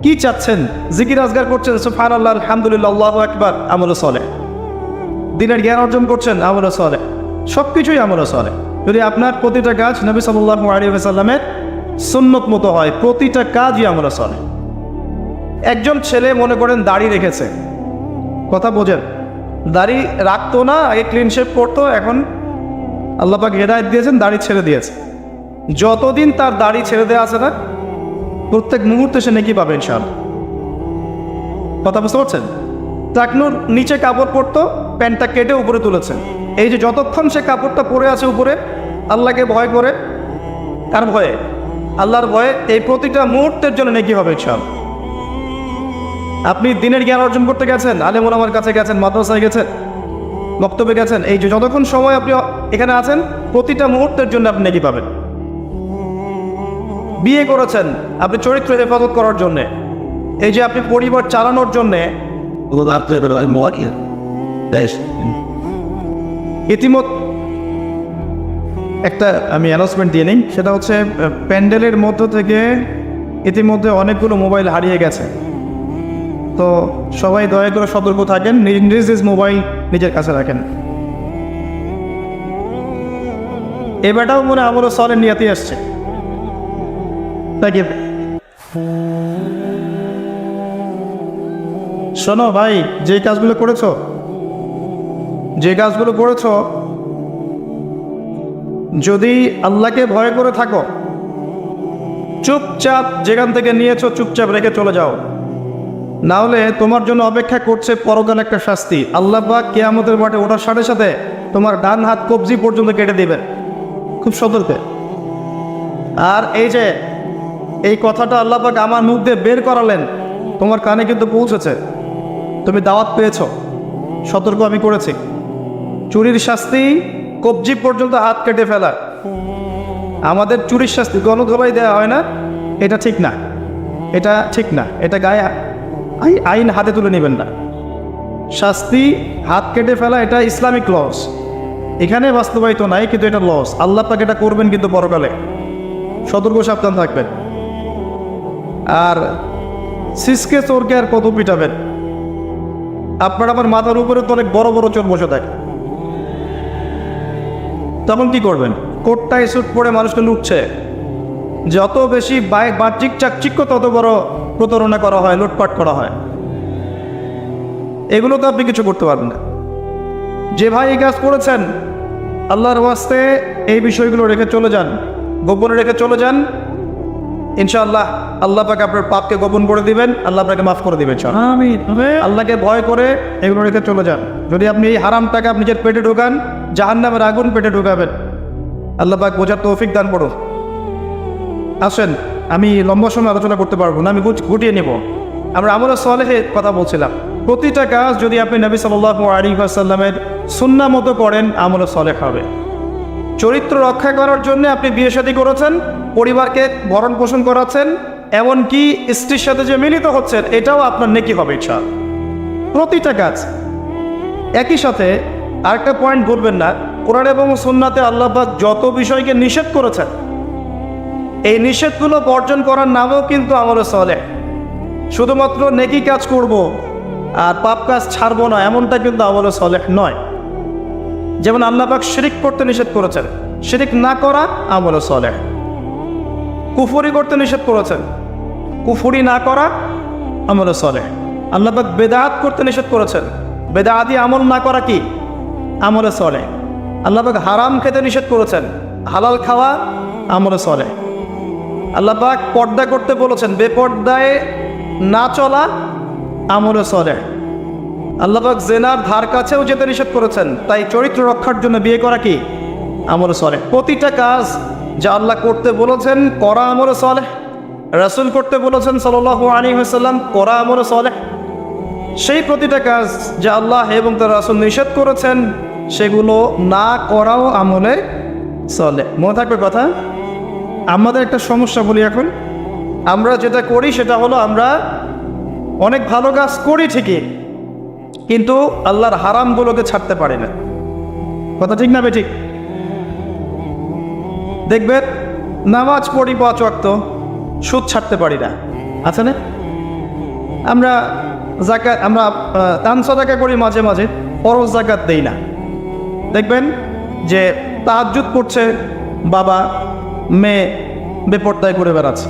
কি চাচ্ছেন? জিকির আজগার করছেন, সুবহানাল্লাহ, আলহামদুলিল্লাহ, আল্লাহু আকবার, আমলে সালেহ। দিনের জ্ঞান অর্জন করছেন, আমলে সালেহ। সব কিছুই আমলে সালেহ। যদি আপনার প্রতিটা কাজ নবী সাল্লাল্লাহু আলাইহি ওয়াসাল্লামের সুন্নত মতো হয়, প্রতিটা কাজই আমলে সালেহ। একজন ছেলে মনে করেন দাড়ি রেখেছে, কথা বোঝেন, দাড়ি রাখতো না, আগে ক্লিন শেভ করতো, এখন আল্লাহ পাক হেদায়েত দিয়েছেন, দাড়ি ছেড়ে দিয়েছে। যতদিন তার দাড়ি ছেড়ে দেওয়া আছে না, প্রত্যেক মুহূর্তে সে নেকি পাবে ইনশাআল্লাহ। কথা বুঝতে পারছেন? টাকনুর নিচে কাপড় পরতো, প্যান্টটা কেটে উপরে তুলেছেন। এই যে যতক্ষণ সে কাপড়টা পরে আছে উপরে, আল্লাহকে ভয় করে, কার ভয়ে? আল্লাহর ভয়ে, এই প্রতিটা মুহূর্তের জন্য নেকি হবে ইনশাআল্লাহ। আপনি দিনের জ্ঞান অর্জন করতে গেছেন, আলেম ওলামার কাছে গেছেন, মাদ্রাসায় গেছেন, বক্তব্যে গেছেন, এই যে যতক্ষণ সময় আপনি এখানে আছেন প্রতিটা মুহূর্তের জন্য আপনি নেকি পাবেন। বিয়ে করেছেন আপনি চরিত্র হেফাজত করার জন্যে, এই যে আপনি পরিবার চালানোর জন্যে। ইতিমধ্যে একটা আমি অ্যানাউন্সমেন্ট দিয়ে নিই, সেটা হচ্ছে প্যান্ডেলের মধ্য থেকে ইতিমধ্যে অনেকগুলো মোবাইল হারিয়ে গেছে। তো সবাই দয়া করে সতর্ক থাকেন, নিজ নিজ মোবাইল নিজের কাছে রাখেন। এবারটাও মনে আমল সলের নিয়াতি আসছে। শোনো ভাই, যে কাজগুলো করেছো যদি আল্লাহকে ভয় করে থাকো, চুপচাপ যেখান থেকে নিয়েছো চুপচাপ রেখে চলে যাও, না হলে তোমার জন্য অপেক্ষা করছে পরকাল একটা শাস্তি। আল্লাহ পাক কিয়ামতের মাঠে ওঠার সাথে সাথে তোমার ডান হাত কবজি পর্যন্ত কেটে দিবে। খুব সতর্ক। আর এই কথাটা আল্লাহ পাক আমার মুখ দিয়ে বের করালেন, তোমার কানে কিন্তু পৌঁছেছে, তুমি দাওয়াত পেয়েছো, সতর্ক আমি করেছি। চুরির শাস্তি কবজি পর্যন্ত হাত কেটে ফেলা। আমাদের চুরির শাস্তি গণধোলাই দেওয়া হয় না, এটা ঠিক না, এটা গায়ে আইন হাতে তুলে নেবেন না। শাস্তি হাত কেটে ফেলা এটা ইসলামিক লস, এখানে বাস্তবায়িত নাই, কিন্তু এটা লস। আল্লাহ পাক এটা করবেন কিন্তু পরকালে, সতর্ক সাবধান থাকবেন। আর সিসকে চোরকে আর কত পিটাবেন? আপনার আমার মাথার উপরে তো অনেক বড় বড় চোর বসে থাকে, তখন কি করবেন? কোটটাই স্যুট পরে মানুষকে লুটছে, যত বেশি বাহ্যিক চাকচিক্য তত বড় প্রতারণা করা হয়, লুটপাট করা হয়। এগুলো তো আপনি কিছু করতে পারবেন না। যে ভাই এই কাজ করেছেন, আল্লাহর ওয়াস্তে এই বিষয়গুলো রেখে চলে যান, গোপনে রেখে চলে যান। ইনশাআল্লাহ আল্লাহ পাক আপনার পাপকে গোপন করে দিবেন, আল্লাহ আপনাকে মাফ করে দিবেন। আল্লাহকে ভয় করে এগুলো রেখে চলে যান। যদি আপনি এই হারাম টাকা নিজের পেটে ঢোকান, জাহান্নামের আগুন পেটে ঢোকাবেন। আল্লাহ পাক বোঝার তৌফিক দান করুন। আসেন, আমি লম্বা সময় আলোচনা করতে পারবো না, আমি গুটিয়ে নেব। আমরা আমলে সালেহের কথা বলছিলাম। প্রতিটা কাজ যদি আপনি নবী সাল্লাল্লাহু আলাইহি ওয়াসাল্লামের সুন্নাহ মতো করেন, আমলে সালেহ হবে। চরিত্র রক্ষা করার জন্য আপনি বিয়ে শাদী করেছেন, পরিবারকে ভরণ পোষণ করাচ্ছেন, এমনকি স্ত্রীর সাথে যে মিলিত হচ্ছেন, এটাও আপনার নেকি হবে ইনশাআল্লাহ। প্রতিটা কাজ। একই সাথে আরেকটা পয়েন্ট বলবেন না, কোরআন এবং সুন্নাতে আল্লাহ পাক যত বিষয়কে নিষেধ করেছেন, এই নিষেধগুলো বর্জন করার নামও কিন্তু আমলে সালেহ। শুধুমাত্র নেকি কাজ করব আর পাপ কাজ ছাড়বো না, এমনটা কিন্তু আমলে সালেহ নয়। যেমন আল্লাহ পাক শিরিক করতে নিষেধ করেছেন, শিরিক না করা আমলে সালেহ। কুফরি করতে নিষেধ করেছেন, কুফরি না করা আমলে সালেহ। আল্লাহ পাক বেদাত করতে নিষেধ করেছেন, বেদাতি আমল না করা কি আমলে সালেহ। আল্লাহ পাক হারাম খেতে নিষেধ করেছেন, হালাল খাওয়া আমলে সালেহ। আল্লাহ পাক পর্দা করতে বলেছেন, বেপর্দায় না চলা আমলে সালেহ। আল্লাহ পাক জেনার ধার কাছেও যেতে নিষেধ করেছেন, তাই চরিত্র রক্ষার জন্য বিয়ে করা কি আমলে সালেহ। প্রতিটা কাজ যা আল্লাহ করতে বলেছেন করা আমলে সালেহ, রাসূল করতে বলেছেন সাল্লাল্লাহু আলাইহি ওয়াসাল্লাম করা আমলে সালেহ। সেই প্রতিটা কাজ যা আল্লাহ এবং তার রাসূল নিষেধ করেছেন, সেগুলো না করাও আমলে সালেহ। মনে থাকবে কথা। আমাদের একটা সমস্যা বলি এখন, আমরা যেটা করি সেটা হলো আমরা অনেক ভালো কাজ করি ঠিকই, কিন্তু আল্লাহর হারামগুলোকে ছাড়তে পারি না। কথা ঠিক না বেঠিক? দেখবেন নামাজ পড়ি 5 ওয়াক্ত, সুদ ছাড়তে পারি না, আছে না? আমরা যাকাত, আমরা দান সাদাকা করি মাঝে মাঝে, ফরজ যাকাত দেই না। দেখবেন যে তাহাজ্জুদ পড়ছে বাবা, মেয়ে বেপর্দায় করে বেড়াচ্ছে,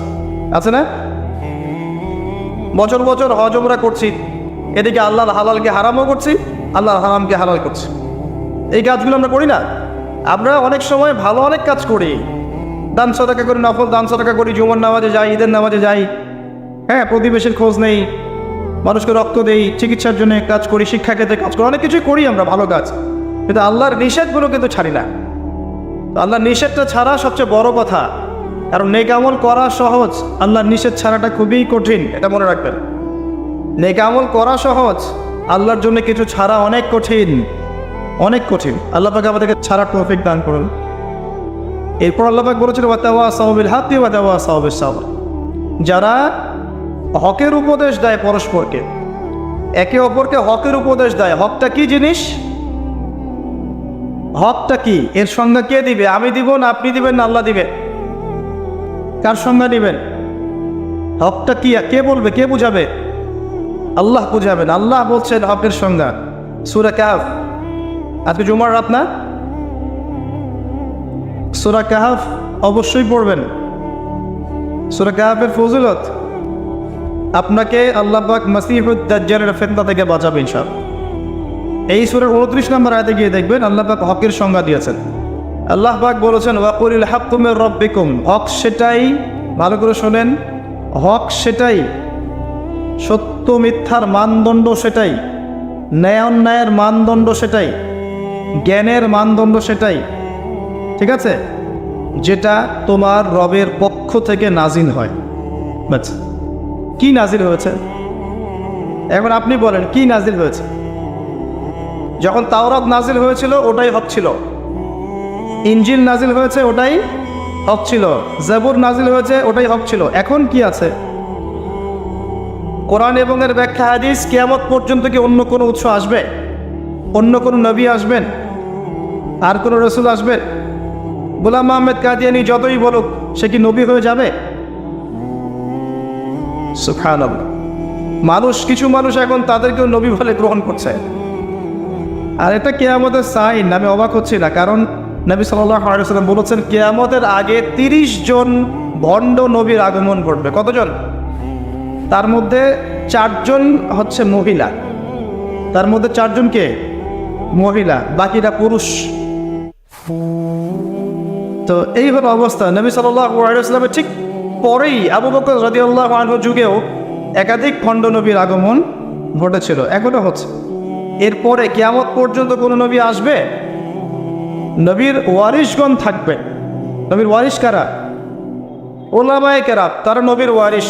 আছে না? বছর বছর হজ উমরা করছি, এদিকে আল্লাহর হালালকে হারামও করছি, আল্লাহর হারামকে হালাল করছি। এই কাজগুলো আমরা করি না। আমরা অনেক সময় ভালো অনেক কাজ করি, দান সাদাকা করি, নফল দান সাদাকা করি, জুমার নামাজে যাই, ঈদের নামাজে যাই, হ্যাঁ, প্রতিবেশীর খোঁজ নেই, মানুষকে রক্ত দেই, চিকিৎসার জন্য কাজ করি, শিক্ষা ক্ষেত্রে কাজ করি, অনেক কিছুই করি আমরা ভালো কাজ, কিন্তু আল্লাহর নিষেধগুলো কিন্তু ছাড়ি না। আল্লাহর নিষেধটা ছাড়া সবচেয়ে বড় কথা, কারণ নেক আমল করা সহজ, আল্লাহর নিষেধ ছাড়াটা খুবই কঠিন, এটা মনে রাখবেন। নেক আমল করা সহজ, আল্লাহর জন্য কিছু ছাড়া অনেক কঠিন, অনেক কঠিন। আল্লাহ পাক আমাদেরকে ছাড়ার তৌফিক দান করুন। এরপর আল্লাহ পাক বলেছেন ওয়াতাওয়াসাউ বিল হাক্কি ওয়াতাওয়াসাউ বিস সাবর, যারা হকের উপদেশ দেয় পরস্পরকে, একে অপরকে হকের উপদেশ দেয়। হকটা কি জিনিস? হকটা কি? এর সংজ্ঞা কে দিবে? আমি দিব না, আপনি দিবেন না, আল্লাহ দিবে? কার সংজ্ঞা দিবেন? হকটা কি কে বলবে, কে বুঝাবে? আল্লাহ বুঝাবেন। আল্লাহ বলছেন হকের সংজ্ঞা, সূরা কাহফ। আজকে জুমার রাত না? সূরা কাহফ অবশ্যই পড়বেন। সূরা কাহফের ফজিলত আপনাকে আল্লাহ পাক মাসিহুদ দাজ্জালের ফিতনা থেকে বাঁচাবে ইনশাআল্লাহ। এই সূরার 29 নম্বর আয়াতে গিয়ে দেখবেন আল্লাহ পাক হকের সংজ্ঞা দিয়েছেন। আল্লাহ পাক বলেছেন ওয়াকুলিল হাক্কু মির রাব্বিকুম, হক সেটাই, ভালো করে শোনেন, হক সেটাই, সত্য মিথ্যার মানদণ্ড সেটাই, ন্যায় অন্যায়ের মানদণ্ড সেটাই, জ্ঞানের মানদণ্ড সেটাই, ঠিক আছে, যেটা তোমার রবের পক্ষ থেকে নাজিল হয়। বাস, কি নাজিল হয়েছে? এখন আপনি বলেন কি নাজিল হয়েছে? যখন তাওরাত নাজিল হয়েছিল ওটাই হক ছিল, ইনজিল নাজিল হয়েছে ওটাই হক ছিল, জাবুর নাজিল হয়েছে ওটাই হক ছিল। এখন কি আছে? কোরআন এবং এর ব্যাখ্যা হাদিস, কিয়ামত পর্যন্ত কি অন্য কোনো উৎস আসবে? অন্য কোনো নবী আসবেন? আর কোনো রসুল আসবেন? গোলাম আহমেদ কাদিয়ানী যতই বলুক, সে কি নবী হয়ে যাবে? সুবহানাল্লাহ। মানুষ, কিছু মানুষ এখন তাদেরকেও নবী বলে গ্রহণ করছে। আর এটা কিয়ামতের সাইন। আমি অবাক হচ্ছি না, কারণ নবী সাল্লাল্লাহু আলাইহি ওয়াসাল্লাম বলেছেন কিয়ামতের আগে 30 জন ভণ্ড নবীর আগমন ঘটবে। কতজন? তার মধ্যে 4 জন হচ্ছে মহিলা, তার মধ্যে 4 জন কে? মহিলা, বাকিরা পুরুষ। তো এই হলো অবস্থা। নবী সাল্লাল্লাহু আলাইহি ওয়াসাল্লামের ঠিক পরেই আবু বকর রাদিয়াল্লাহু আনহু যুগেও একাধিক খণ্ড নবীর আগমন ঘটেছিল, এখনো হচ্ছে। এরপরে কিয়ামত পর্যন্ত কোনো নবী আসবে? নবীর ওয়ারিশগণ থাকবে। নবীর ওয়ারিশ কারা? উলামায়ে কেরাম, তারা নবীর ওয়ারিশ।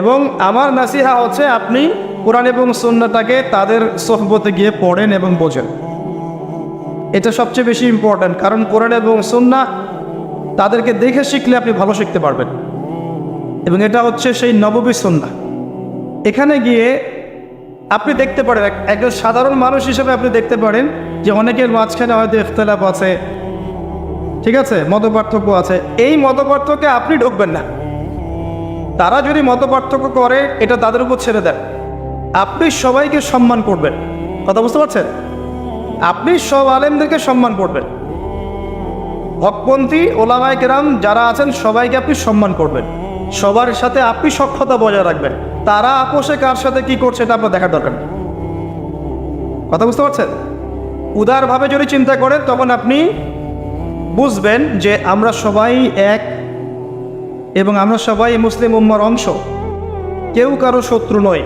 এবং আমার নাসিহা হচ্ছে আপনি কোরআন এবং সুন্নাহটাকে তাদের সোহবতে গিয়ে পড়েন এবং বোঝেন। এটা সবচেয়ে বেশি ইম্পর্ট্যান্ট, কারণ কোরআন এবং সুন্নাহ তাদেরকে দেখে শিখলে আপনি ভালো শিখতে পারবেন। এবং এটা হচ্ছে সেই নববী সুন্নাহ। এখানে গিয়ে আপনি দেখতে পারেন, একজন সাধারণ মানুষ হিসেবে আপনি দেখতে পারেন যে অনেকের মাঝখানে হয়তো ইখতিলাফ আছে, ঠিক আছে, মতপার্থক্য আছে। এই মতপার্থক্যে আপনি ঢুকবেন না। তারা যদি মতপার্থক্য করে এটা তাদের উপর ছেড়ে দেন। আপনি সবাইকে সম্মান করবেন। কথা বুঝতে পারছেন? আপনি সব আলেমদেরকে সম্মান করবেন। হকপন্থী ওলামায়ে কেরাম যারা আছেন সবাইকে আপনি সম্মান করবেন। সবার সাথে আপনি সখ্যতা বজায় রাখবেন। তারা আপোষে কার সাথে কি করছে এটা আপনার দেখার দরকার নেই। কথা বুঝতে পারছেন? উদারভাবে যদি চিন্তা করেন তখন আপনি বুঝবেন যে আমরা সবাই এক এবং আমরা সবাই মুসলিম উম্মার অংশ, কেউ কারো শত্রু নয়,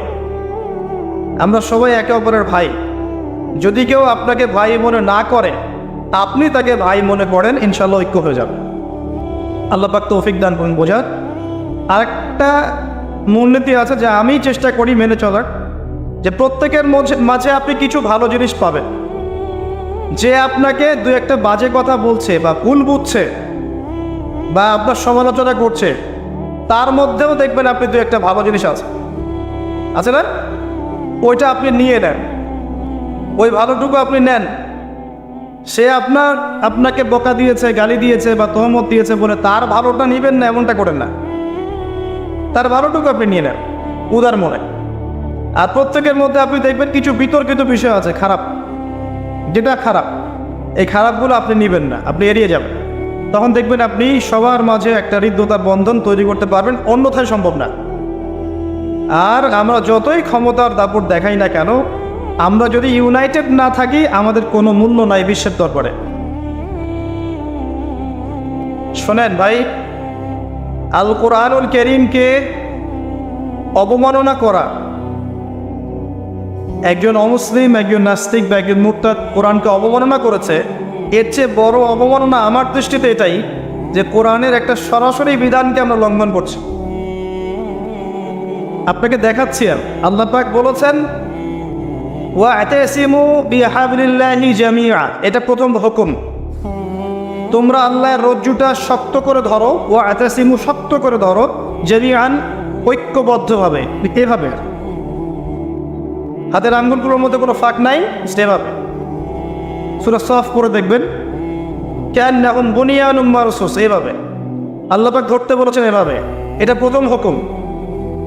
আমরা সবাই একে অপরের ভাই। যদি কেউ আপনাকে ভাই মনে না করে, আপনি তাকে ভাই মনে করেন, ইনশাআল্লাহ ঐক্য হয়ে যাবে। আল্লাহ পাক তৌফিক দান করুন বোঝার। আরেকটা মূলনীতি আছে যা আমি চেষ্টা করি মেনে চলার, যে প্রত্যেকের মাঝে আপনি কিছু ভালো জিনিস পাবেন। যে আপনাকে দু একটা বাজে কথা বলছে বা ভুল বুঝছে বা আপনার সমালোচনা করছে, তার মধ্যেও দেখবেন আপনি দু একটা ভালো জিনিস আছে না? ওইটা আপনি নিয়ে নেন, ওই ভালোটুকু আপনি নেন। সে আপনাকে বকা দিয়েছে, গালি দিয়েছে বা তহমত দিয়েছে বলে তার ভালোটা নিবেন না, এমনটা করেন না। তার ভালোটুকু আপনি নিয়ে নেন উদার মনে। আর প্রত্যেকের মধ্যে আপনি দেখবেন কিছু বিতর্কিত বিষয় আছে, খারাপ, যেটা খারাপ, এই খারাপগুলো আপনি নেবেন না, আপনি এড়িয়ে যাবেন। তখন দেখবেন আপনি সবার মাঝে একটা হৃদ্যতার বন্ধন তৈরি করতে পারবেন, অন্যথায় সম্ভব না। আর আমরা যতই ক্ষমতার দাপট দেখাই না কেন, আমরা যদি ইউনাইটেড না থাকি আমাদের কোনো মূল্য নাই বিশ্বের দরবারে। শোনেন ভাই, আল কোরআনুল কারীমকে অবমাননা করা, একজন অমুসলিম, একজন নাস্তিক বা একজন মুরতাদ কোরআনকে অবমাননা করেছে, এর চেয়ে বড় অবমাননা আমার দৃষ্টিতে এটাই যে কোরআনের একটা সরাসরি বিধানকে আমরা লঙ্ঘন করছি। আপনাকে দেখাচ্ছি। আল্লাহ পাক বলেছেন ওয়া'তাসিমু বিহাবলিল্লাহি জামিআ, এটা প্রথম হুকুম। তোমরা আল্লাহর রজ্জুটা শক্ত করে ধরো, ওয়া'তাসিমু শক্ত করে ধরো, জামিআন ঐক্যবদ্ধভাবে, এভাবে হাতের আঙ্গুলগুলোর মধ্যে কোনো ফাঁক নাই, সেভাবে। সূরা সাফ পড়ে দেখবেন, কান্নাহুম বুনিয়ানুম মারসুস, এভাবে আল্লাহ পাক ধরতে বলেছেন, এভাবে। এটা প্রথম হুকুম।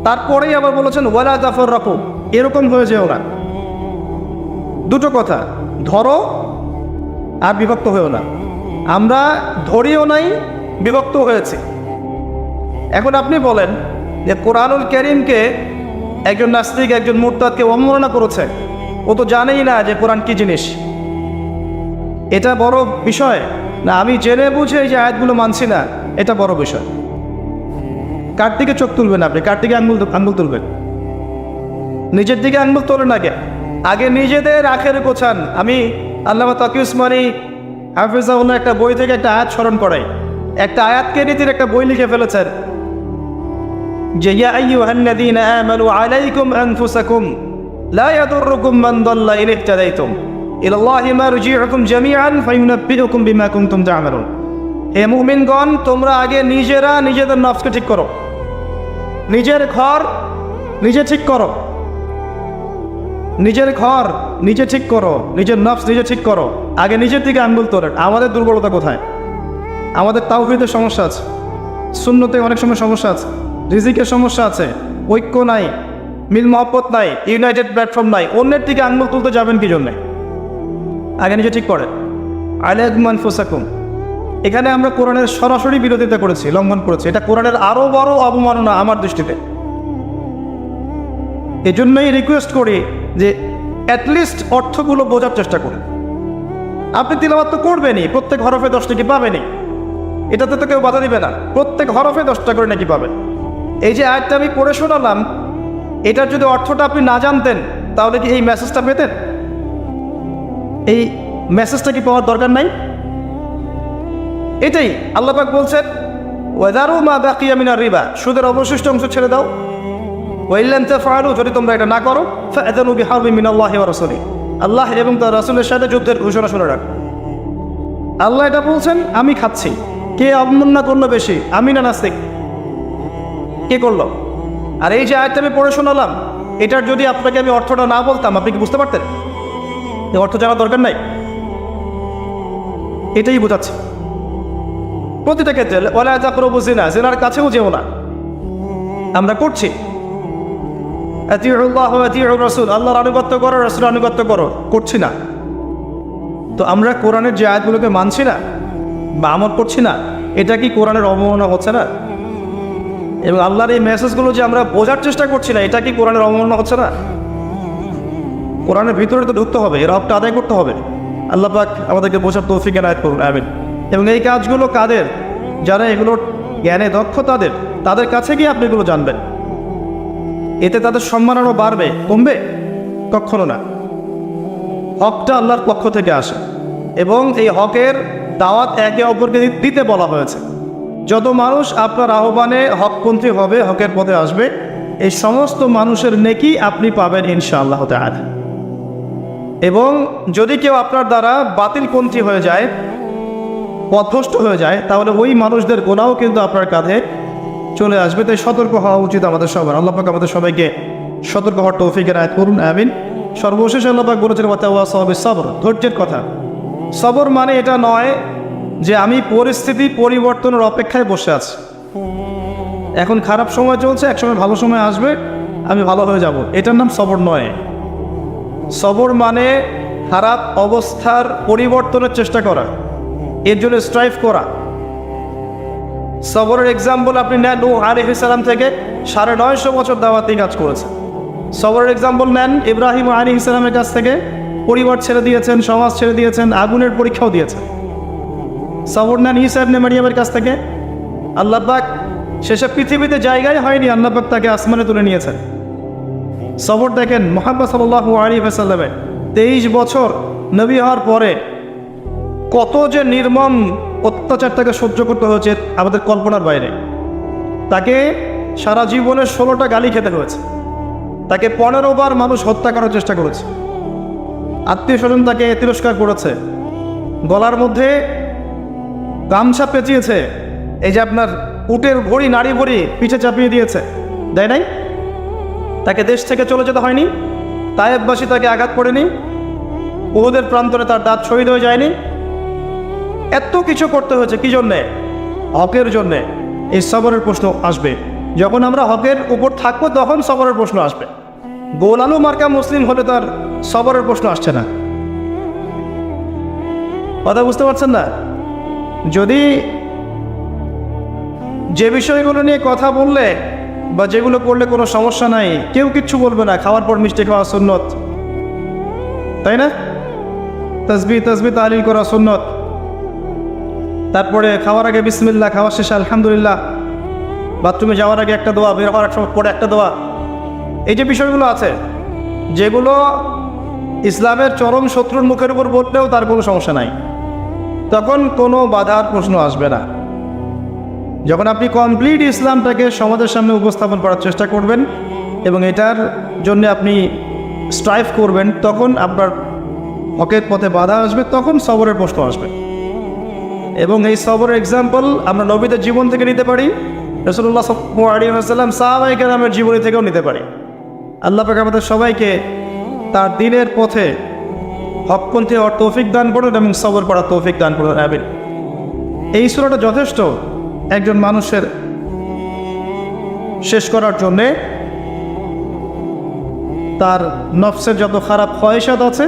তারপরেই আবার বলেছেন ওয়ালা তাফাররাকু, এরকম হয়ে যেও না। দুটো কথা, ধরো আর বিভক্ত হয়েও না। আমরা ধরিও নাই, বিভক্ত হয়েছে। এখন আপনি বলেন যে কোরআনুল কারীমকে একজন নাস্তিক, একজন মুরতাদকে অবমাননা করেছে, ও তো জানেই না যে কোরআন কি জিনিস। এটা বড় বিষয় না আমি জেনে বুঝে এই যে আয়াতগুলো মানছি না, এটা বড় বিষয়? কার দিকে চোখ তুলবেন আপনি? কার দিকে আঙ্গুল তুলবেন? নিজের দিকে আঙ্গুল তোলেন আগে নিজেদের আখের গোছান। আমি আল্লামা তাকি উসমানী হাফিজাহুল্লাহ একটা বই থেকে একটা আয়াত স্মরণ করাই। একটা আয়াতকে নিয়ে তিনি একটা বই লিখে ফেলেছেন যে ইয়া আইয়ুহাল্লাযীনা আমানু আলাইকুম আনফুসাকুম লা ইয়াদুররুকুম মান দাল্লা ইন ইহতাদাইতুম ইলাল্লাহি মারজিউকুম জামিআন ফায়ুনাব্বিউকুম বিমা কুনতুম তা'মালুন। হে মুমিনগণ, তোমরা আগে নিজেরা নিজেদের নফসকে ঠিক করো, নিজের ঘর নিজে ঠিক করো, নিজের ঘর নিজে ঠিক করো, নিজের নফস নিজে ঠিক করো। আগে নিজের দিকে আঙ্গুল তোলেন। আমাদের দুর্বলতা কোথায়? আমাদের তাওহীদের সমস্যা আছে, সুন্নতে অনেক সময় সমস্যা আছে, রিজিকের সমস্যা আছে, ঐক্য নাই, মিল মহব্বত নাই, ইউনাইটেড প্ল্যাটফর্ম নাই। অন্যের দিকে আঙ্গুল তুলতে যাবেন কি জন্যে? আগে নিজে ঠিক করেন। আলাইকুম আনফুসাকুম, এখানে আমরা কোরআনের সরাসরি বিরোধিতা করেছি, লঙ্ঘন করেছি। এটা কোরআনের আরও বড় অবমাননা আমার দৃষ্টিতে। এজন্যই রিকোয়েস্ট করি যে অ্যাটলিস্ট অর্থগুলো বোঝার চেষ্টা করুন। আপনি তিলাওয়াত তো করবেনই, প্রত্যেক হরফে 10 টাকা পাবেনই, এটাতে তো কেউ বাধা দিবে না। প্রত্যেক হরফে 10 টাকা করে নাকি পাবেন। এই যে আয়াতটা আমি পড়ে শোনালাম, এটার যদি অর্থটা আপনি না জানতেন তাহলে কি এই মেসেজটা পেতেন? এই মেসেজটা কি পাওয়ার দরকার নাই? এটাই আল্লাহ পাক বলছেন ওয়াদারু মা বাকিয়া মিনার রিবা, সুদের অবশিষ্ট অংশ ছেড়ে দাও। ওয়াইল্লান তাফআলু, যদি তোমরা এটা না করো ফাআযানু বিহারবিন মিনাল্লাহি ওয়া রাসূলিহি, আল্লাহ এবং তার রাসূলের সাথে যুদ্ধের ঘোষণা শুনে রাখ। আল্লাহ এটা বলছেন, আমি খাচ্ছি। কে অবমাননা করলো বেশি, আমি না নাস্তিক? কে করলো? আর এই যে আয়াতটা আমি পড়ে শোনালাম, এটার যদি আপনাকে আমি অর্থটা না বলতাম, আপনি কি বুঝতে পারতেন? এই অর্থ জানার দরকার নাই। এটাই বোঝাচ্ছে প্রতিটা ক্ষেত্রে। ওয়ালা তাকরাবু জিনা, জিনার কাছেও যেও না। আমরা করছি। আতিউল্লাহ ওয়া আতিউর রাসূল, আল্লাহর আনুগত্য করো, রাসূলের আনুগত্য করো, করছি না। তো আমরা কোরআনের যে আয়াতগুলোকে মানছি না বা আমল করছি না, এটা কি কোরআনের অবমাননা হচ্ছে না? এবং আল্লাহর এই মেসেজগুলো যে আমরা বোঝার চেষ্টা করছি না, এটা কি কোরআনের অবমাননা হচ্ছে না? কোরআনের ভিতরে তো ঢুকতে হবে, এর হকটা আদায় করতে হবে। আল্লাহ পাক আমাদেরকে বোঝার তৌফিক এনায়েত করুন, আমিন। এবং এই কাজগুলো কাদের? যারা এগুলোর জ্ঞানে দক্ষ, তাদের কাছে গিয়ে আপনি এগুলো জানবেন। এতে তাদের সম্মান আরও বাড়বে, কমবে? কখনো না। হকটা আল্লাহর পক্ষ থেকে আসে এবং এই হকের দাওয়াত একে অপরকে দিতে বলা হয়েছে। যত মানুষ আপনার আহ্বানে হকপন্থী হবে, হকের পথে আসবে, এই সমস্ত মানুষের নেকি আপনি পাবেন ইনশাআল্লাহ তাআলা। এবং যদি কেউ আপনার দ্বারা বাতিলপন্থী হয়ে যায়, পথভ্রষ্ট হয়ে যায়, তাহলে ওই মানুষদের গোনাও কিন্তু আপনার কাঁধে চলে আসবে। তাই সতর্ক হওয়া উচিত আমাদের সবার। আল্লাহ পাক আমাদের সবাইকে সতর্ক হওয়ার তৌফিক এনায়েত করুন, আমিন। সর্বশেষ আল্লাহ পাক বলেছেন ওয়াতাওয়াসাউ বিস-সাবর, ধৈর্যের কথা। সবর মানে এটা নয় যে আমি পরিস্থিতি পরিবর্তনের অপেক্ষায় বসে আছি, এখন খারাপ সময় চলছে, একসময় ভালো সময় আসবে, আমি ভালো হয়ে যাব, এটার নাম সবর নয়। সবর মানে খারাপ অবস্থার পরিবর্তনের চেষ্টা করা, এর জন্য স্ট্রাইভ করা। সবরের এক্সাম্পল আপনি নেন, নূহ আলাইহিস সালাম থেকে 950 বছর দাওয়াতি কাজ করেছে। সবরের এক্সাম্পল নেন ইব্রাহিম আলাইহিস সালামের কাছ থেকে, পরিবার ছেড়ে দিয়েছেন, সমাজ ছেড়ে দিয়েছেন, আগুনের পরীক্ষাও দিয়েছেন। সবর নেন ঈসা ইবনে মারইয়ামের কাছ থেকে, আল্লাহ পাক শেষে পৃথিবীতে জায়গায় হয়নি, আল্লাহ পাক তাকে আসমানে তুলে নিয়েছেন। সবর দেখেন মুহাম্মদ সাল্লাল্লাহু আলাইহি ওয়াসাল্লামের 23 বছর নবী হওয়ার পরে কত যে নির্মম অত্যাচার তাকে সহ্য করতে হয়েছে আমাদের কল্পনার বাইরে। তাকে সারা জীবনে 16টা গালি খেতে হয়েছে, তাকে 15 বার মানুষ হত্যা করার চেষ্টা করেছে, আত্মীয় স্বজন তাকে তিরস্কার করেছে, গলার মধ্যে গামছা পেঁচিয়েছে, এই যে আপনার উটের ভড়ি নাড়ি ভড়ি পিঠে চাপিয়ে দিয়েছে, দেয় নাই? তাকে দেশ থেকে চলে যেতে হয়নি, তায়েববাসী তাকে আঘাত করেনি, উহুদের প্রান্তরে তার দাঁত শহীদ হয়ে যায়নি। এত কিছু করতে হয়েছে কি জন্যে? হকের জন্যে। এই সবরের প্রশ্ন আসবে যখন আমরা হকের উপর থাকবো, তখন সবরের প্রশ্ন আসবে। গোল আলু মার্কা মুসলিম হলে তার সবরের প্রশ্ন আসছে না। কথা বুঝতে পারছেন না? যদি যে বিষয়গুলো নিয়ে কথা বললে বা যেগুলো করলে কোনো সমস্যা নাই, কেউ কিচ্ছু বলবে না, খাওয়ার পর মিষ্টি খাওয়া সুন্নত, তাই না? তাসবিহ তাহলিল করা সুন্নত, তারপরে খাওয়ার আগে বিসমিল্লাহ, খাওয়ার শেষে আলহামদুলিল্লাহ, বাথরুমে যাওয়ার আগে একটা দোয়া, বের হওয়ার সময় পরে একটা দোয়া। এই যে বিষয়গুলো আছে, যেগুলো ইসলামের চরম শত্রুর মুখের উপর বললেও তার কোনো সমস্যা নাই, তখন কোনো বাধার প্রশ্ন আসবে না। যখন আপনি কমপ্লিট ইসলামটাকে সমাজের সামনে উপস্থাপন করার চেষ্টা করবেন এবং এটার জন্য আপনি স্ট্রাইভ করবেন, তখন আপনার হকের পথে বাধা আসবে, তখন সবরের প্রশ্ন আসবে। এবং এই সবরের এক্সাম্পল আমরা নবীদের জীবন থেকে নিতে পারি, রাসূলুল্লাহ সাল্লাল্লাহু আলাইহি ওয়াসাল্লাম সাহাবায়ে কেরামের জীবনী থেকেও নিতে পারি। আল্লাহ পাক আমাদের সবাইকে তার দ্বীনের পথে হকপন্থী হওয়ার তৌফিক দান করুন এবং সবর করার তৌফিক দান করুন, আমিন। এই সূরাটা যথেষ্ট একজন মানুষের শেষ করার জন্যে, তার নফসের যত খারাপ খয়েশাত আছে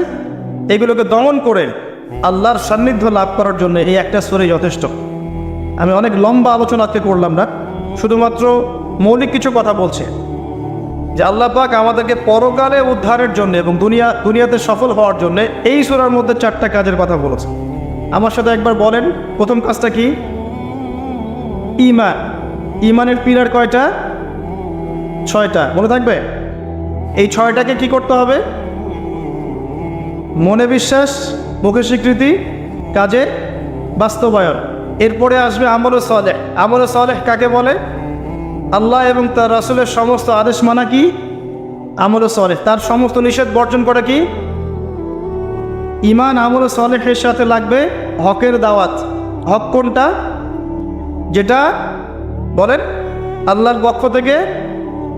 এগুলোকে দমন করে আল্লাহর সান্নিধ্য লাভ করার জন্য এই একটা সূরাই যথেষ্ট। আমি অনেক লম্বা আলোচনা আজকে করলাম না, শুধুমাত্র মৌলিক কিছু কথা বলছি যে আল্লাহ পাক আমাদেরকে পরকালে উদ্ধারের জন্য এবং দুনিয়াতে সফল হওয়ার জন্য এই সূরার মধ্যে 4টা কাজের কথা বলেছে। আমার সাথে একবার বলেন, প্রথম কাজটা কি? ঈমান। ঈমানের পিলার কয়টা? 6টা। মনে থাকবে? এই 6টাকে কি করতে হবে? মনে বিশ্বাস, মুখে স্বীকৃতি, কাজে বাস্তবায়ন। এরপরে আসবে আমলে সালেহ। আমলে সালেহ কাকে বলে? আল্লাহ এবং তার রাসূলের সমস্ত আদেশ মানা কি? আমলে সালেহ। তার সমস্ত নিষেধ বর্জন করা কি? ঈমান। আমলে সালেহের সাথে লাগবে হকের দাওয়াত। হক কোনটা? যেটা বলেন আল্লাহর পক্ষ থেকে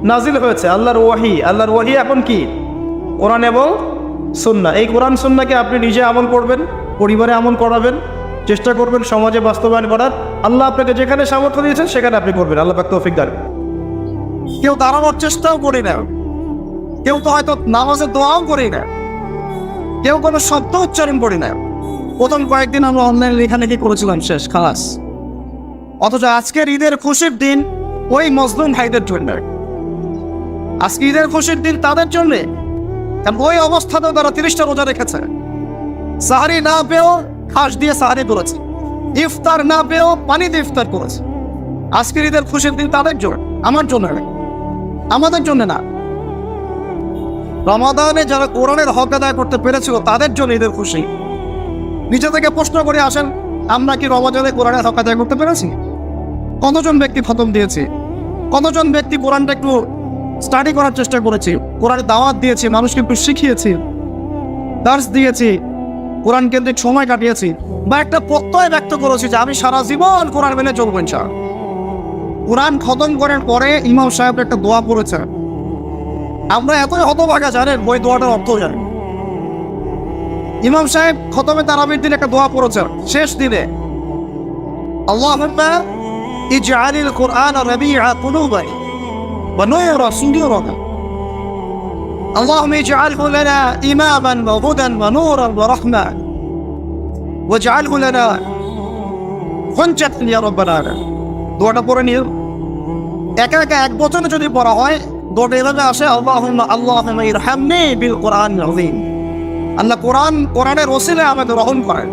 নাজিল হয়েছে, আল্লাহর ওয়াহি। আল্লাহর ওয়াহি এখন কি? কোরআন এবং সুন্নাহ। এই কোরআন সুন্নাহকে আপনি নিজে আমল করবেন, পরিবারে আমল করাবেন, চেষ্টা করবেন সমাজে বাস্তবায়ন করার। আল্লাহ আপনাকে যেখানে সামর্থ্য দিয়েছেন সেখানে আপনি করবেন। আল্লাহ পাক তৌফিক দান। কেউ দাঁড়ানোর চেষ্টাও করি না, কেউ তো হয়তো নামাজের দোয়াও করি না, কেউ কোনো শব্দ উচ্চারণ করি না। প্রথম কয়েকদিন আমরা অনলাইন লেখালেখি করেছিলাম, শেষ, খালাস। অথচ আজকের ঈদের খুশির দিন ওই মজলুম ভাইদের জন্য, আজকে ঈদের খুশির দিন তাদের জন্যে। ওই অবস্থাতেও তারা 30টা রোজা রেখেছে, সাহারি না পেয়েও খাস দিয়ে সাহারি করেছে, ইফতার না পেয়েও পানি দিয়ে ইফতার করেছে। আজকের ঈদের খুশির দিন তাদের জন্য, আমার জন্য না, আমাদের জন্য না। রমাদানে যারা কোরআনের হক আদায় করতে পেরেছিল তাদের জন্য ঈদের খুশি। নিচে থেকে প্রশ্ন করে আসেন, আমরা কি রমাদানে কোরআনের হক আদায় করতে পেরেছি? কতজন ব্যক্তি খতম দিয়েছে? কতজন ব্যক্তি কোরআনটা একটু স্টাডি করার চেষ্টা করেছি, কোরআনের দাওয়াত দিয়েছি, মানুষকে একটু শিখিয়েছি, দার্স দিয়েছি, কোরআন কেন্দ্রিক সময় কাটিয়েছি, বা একটা প্রত্যয় ব্যক্ত করেছি যে আমি সারা জীবন কোরআন মেনে চলবো ইনশাআল্লাহ। কোরআন খতম করার পরে ইমাম সাহেব একটা দোয়া পড়েছে, আমরা এতই হতভাগা জানেন ওই দোয়াটার অর্থ জানেন। ইমাম সাহেব খতমে তারাবির দিন একটা দোয়া পড়েছে শেষ দিনে, আল্লাহুম্মা ইজআলিল কুরআন রাবিআ কুলুবিনা ওয়া নূরা সুদুরিনা আল্লাহুম্মা ইজআলহু লানা ইমামান ওয়া হুদান ওয়া নূরান ওয়া রাহমা ওয়াজআলহু লানা হুজ্জাতান ইয়া রাব্বাল আলামিন। দোয়াটা পড়ে নিও। একা একা এক বচনে যদি পড়া হয় দোয়াটা এভাবে আসে, আল্লাহুম্মা ইরহামনি বিল কুরআনিল আযীম। আল্লাহ কোরআনের ওসিলায় আমাদের রহম করেন।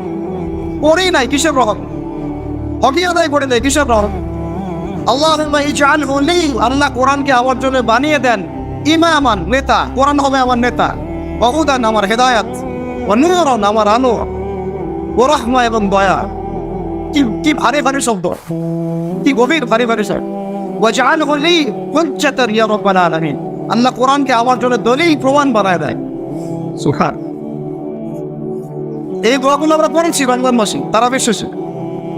পড়ি নাই, কিসের রহম? হকি আদায় করে দেয়, কিসের রহম? আল্লাহুম্মা ইজআলহু লি, আল্লাহ কোরআনকে আমার জন্য বানিয়ে দেন ইমামান, নেতা, কোরআন হবে আমার নেতা, ওয়া হুদান, আমার হেদায়েত, ওয়া নূরান, আমার আলো, ওয়া রাহমা, এবং দয়া। কি ভারী ভারী শব্দ, কি গভীর ভারী ভারী শব্দ। ওয়াজআলহু লি হুজ্জাতান ইয়া রাব্বাল আলামিন। আল্লাহ কোরআনকে আমার জন্য দলিল প্রমাণ বানায় দেয়। সুবহান। এই দোয়াগুলো আমরা পড়েছি বাংলাদেশী, তারা বিশ্বাসী,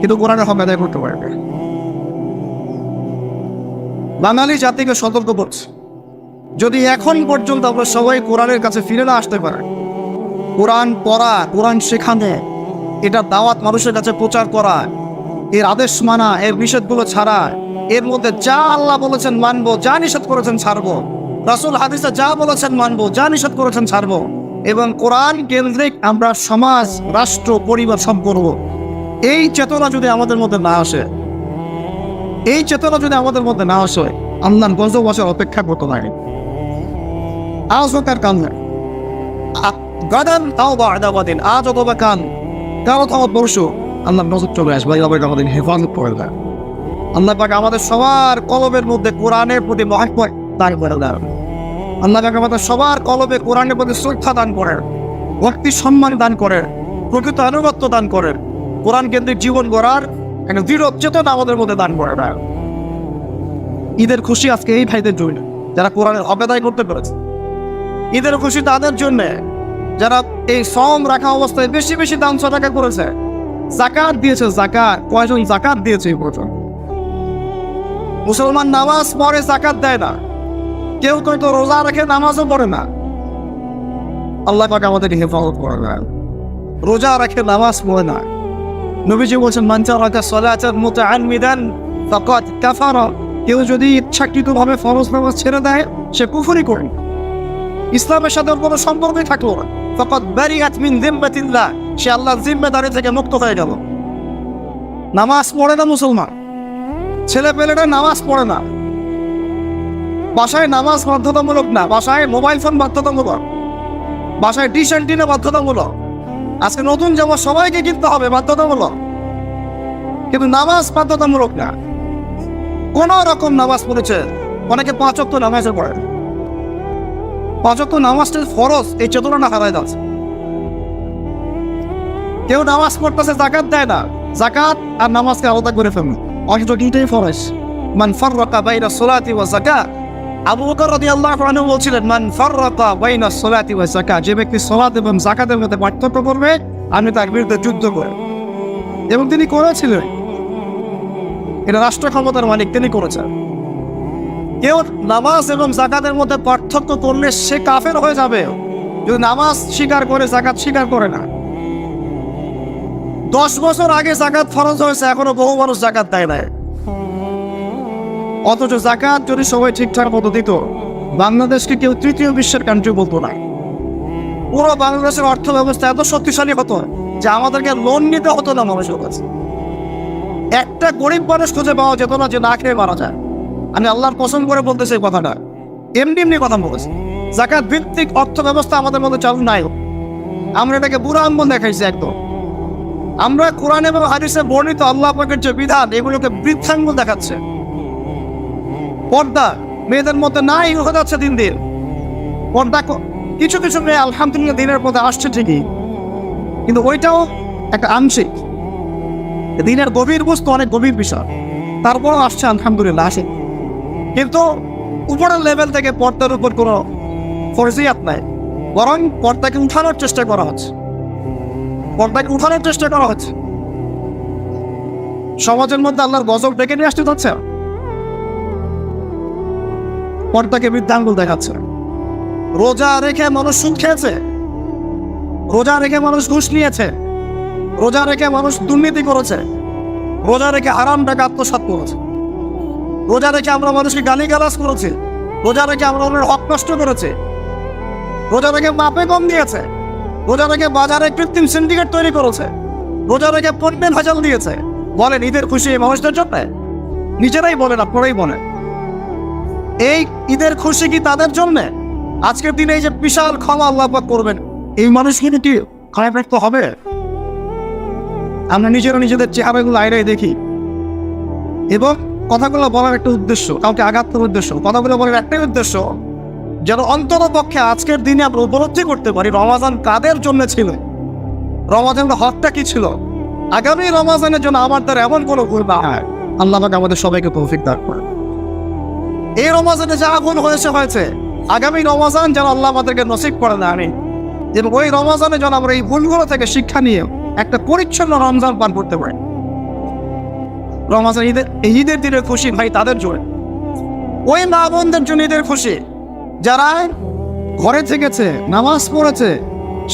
কিন্তু কোরআনের হক আদায় করতে পারে না। বাঙালি জাতিকে সতর্ক করছে, যদি এখন পর্যন্ত আমরা সবাই কোরআনের কাছে ফিরে না আসতে পারে, কোরআন পড়া, কোরআন শেখানো, এটা দাওয়াত মানুষের কাছে প্রচার করা, এর আদেশ মানা, এর নিষেধগুলো ছাড়া, এর মধ্যে যা আল্লাহ বলেছেন মানবো, যা নিষেধ করেছেন ছাড়বো, রাসূল হাদিসে যা বলেছেন মানবো, যা নিষেধ করেছেন ছাড়বো, এবং কোরআন কেন্দ্রিক আমরা সমাজ, রাষ্ট্র, পরিবার সব করবো। এই চেতনা যদি আমাদের মধ্যে না আসে, এই চেতনা যদি আমাদের মধ্যে না আসে, আল্লাহর গজব আসার অপেক্ষা করতে লাগে। আজ হোক আর কাল না, গাদান তাও বা আদাবাদিন, আজ অথবা কাল, কাল অথবা পরশু আল্লাহর নজর চলে আসবে, আল্লাহ আমাদের হেফাজত করে দেয়। আল্লাহ পাক আমাদের সবার কলবের মধ্যে কোরআনের প্রতি মহব্বত দান করে দেয়। আল্লাহ পাক আমাদের সবার কলবে কোরআনের প্রতি শ্রদ্ধা দান করেন, ভক্তি সম্মান দান করেন, প্রকৃত আনুগত্য দান করেন, কোরআন কেন্দ্রিক জীবন গড়ার একটা দৃঢ় চেতনা আমাদের মধ্যে দান করে দেয়। ঈদের খুশি আজকে এই ভাইদের জন্য যারা কোরআনের হক আদায় করতে পেরেছে। ঈদের খুশি তাদের জন্য যারা এই সম রাখা অবস্থায় বেশি বেশি দান সদকা করেছে, যাকাত দিয়েছে। যাকাত কয়জন যাকাত দিয়েছে এই পর্যন্ত? মুসলমান নামাজ পড়ে, যাকাত দেয় না। কেউ কেউ তো রোজা রাখে, নামাজও পড়ে না। আল্লাহ পাক আমাদেরকে হেফাজত করে না। রোজা রাখে, নামাজ পড়ে না। নবীজি বলছেন, মান তারাকা সালাতান মুতাআম্মিদান ফাকাদ কাফারা। কেউ যদি ইচ্ছাকৃতভাবে ফরজ নামাজ ছেড়ে দেয়, সে কুফরি করে, ইসলামের সাথে কোনো সম্পর্কই থাকলো না। ফাকাদ বারিআত মিন যিম্মাতিল্লাহ, সে আল্লাহর জিম্মাদারি থেকে মুক্ত হয়ে গেল। নামাজ পড়ে না মুসলমান, ছেলে পেলেরা নামাজ পড়ে না। বাসায় নামাজ বাধ্যতামূলক না, বাসায় মোবাইল ফোন বাধ্যতামূলক, বাসায় ডিশ অ্যান্টিনা বাধ্যতামূলক। আজকে নতুন যেমন সবাইকে কিনতে হবে বাধ্যতামূলক, কিন্তু নামাজ বাধ্যতামূলক না। কোন রকম নামাজ পড়েছে, অনেকে 5 ওয়াক্ত নামাজে পড়ে, 5 ওয়াক্ত নামাজটা ফরজ, এই চেতনাটা হারায় যাচ্ছে। কেউ নামাজ পড়তেছে, যাকাত দেয় না। যাকাত আর নামাজকে আলাদা করে ফেলবে, অথচ দুইটাই ফরজ। মান ফাররাকা বাইনা সলাতি ওয়া যাকাত, আবু বকর রাদিয়াল্লাহু আনহু বলছিলেন, মান ফাররাকা বাইনা সলাতি ওয়া যাকাত, যে ব্যক্তি সালাত এবং যাকাতের মধ্যে পার্থক্য করবে, আমি তার বিরুদ্ধে যুদ্ধ করব। এবং তিনি করেছিলেন, এটা রাষ্ট্র ক্ষমতার মালিক, তিনি করেছেন। কেউ নামাজ এবং যাকাতের মধ্যে পার্থক্য করলে সে কাফের হয়ে যাবে, যদি নামাজ স্বীকার করে যাকাত স্বীকার করে না। 10 বছর আগে যাকাত ফরজ হয়েছে, এখনো বহু মানুষ যাকাত দেয় না। অথচ যাকাত যদি সবাই ঠিকঠাক মতো দিত, বাংলাদেশকে কেউ তৃতীয় বিশ্বের কান্ট্রি বলতো না। পুরো বাংলাদেশের অর্থ ব্যবস্থা এত শক্তিশালী হতো যে আমাদেরকে লোন নিতে হতো না মানুষের কাছে। একটা গরিব মানুষ খুঁজে পাওয়া যেত না যে না খেয়ে মারা যায়। আমি আল্লাহর কসম করে বলতেছি এই কথাটা, এমনি এমনি কথা বলেছি। যাকাত ভিত্তিক অর্থ ব্যবস্থা আমাদের মধ্যে চালু নাই। আমরা এটাকে বুড়া আম্মন দেখাইছি একদম। আমরা কোরআন এবং হাদিসে বর্ণিত আল্লাহ পাকের যে বিধান, এগুলোকে বৃদ্ধাঙ্গুল দেখাচ্ছে। পর্দা মেয়েদের মধ্যে নাই হয়ে যাচ্ছে দিন দিন। পর্দা কিছু কিছু মেয়ে আলহামদুলিল্লাহ দিনের মধ্যে আসছে ঠিকই, কিন্তু ওইটাও একটা আংশিক। দিনের গভীর বস্তু অনেক গভীর বিষয়, তারপরও আসছে আলহামদুলিল্লাহ আসে, কিন্তু উপরের লেভেল থেকে পর্দার উপর কোনো ফরজিয়াত নাই, বরং পর্দাকে উঠানোর চেষ্টা করা হচ্ছে। পর্দাকে উঠানোর চেষ্টা করা হচ্ছে। সমাজের মধ্যে আল্লাহর গজব ডেকে নিয়ে আসতে যাচ্ছে, পর্দাকে বৃদ্ধাঙ্গুল দেখাচ্ছে। রোজা রেখে মানুষ সুদ খেয়েছে, রোজা রেখে মানুষ ঘুষ নিয়েছে, রোজা রেখে মানুষ দুর্নীতি করেছে, রোজা রেখে হারাম টাকা আত্মসাৎ করেছে, রোজা রেখে আমরা মানুষকে গালিগালাজ করেছি, রোজা রেখে আমরা অন্যের হক নষ্ট করেছি, রোজা রেখে মাপে কম দিয়েছে, রোজা রেখে বাজারে কৃত্রিম সিন্ডিকেট তৈরি করেছে, রোজা রেখে পণ্যের ভেজাল দিয়েছে। বলেন ঈদের খুশি এই মানুষদের জন্য? নিজেরাই বলেন, আপনারাই বলেন, এই ঈদের খুশি কি তাদের জন্য? আজকের দিনে এই যে বিশাল ক্ষমা আল্লাহ পাক করবেন, এই মানুষগুলো কি খারাপ রাখতে হবে? আমরা নিজেরা নিজেদের চেহারাগুলো আয়রাই দেখি, এবং কথাগুলো বলার একটা উদ্দেশ্য, কাউকে আঘাত করার উদ্দেশ্য, কথাগুলো বলার একটাই উদ্দেশ্য, যেন অন্তত পক্ষে আজকের দিনে আমরা উপলব্ধি করতে পারি রমাজান কাদের জন্য ছিল, রমাজানের হকটা কি ছিল। আগামী রমাজানের জন্য আমার দ্বারা এমন কোনো ভুল না হয়। আল্লাহ পাক আমাদের সবাইকে তৌফিক দান করেন। এই রমজানে যা ভুল হয়েছে আগামী রমজান যেন আল্লাহ আমাদেরকে নসিব করে না আনি, এবং ওই রমজানে যেন আমরা এই ভুলগুলো থেকে শিক্ষা নিয়ে একটা পরিচ্ছন্ন রমজান পান করতে পারি। রমজান ঈদের দিনের খুশি ভাই তাদের জন্য, ওই মা বোনদের জন্য ঈদের খুশি যারা ঘরে থেকেছে, নামাজ পড়েছে,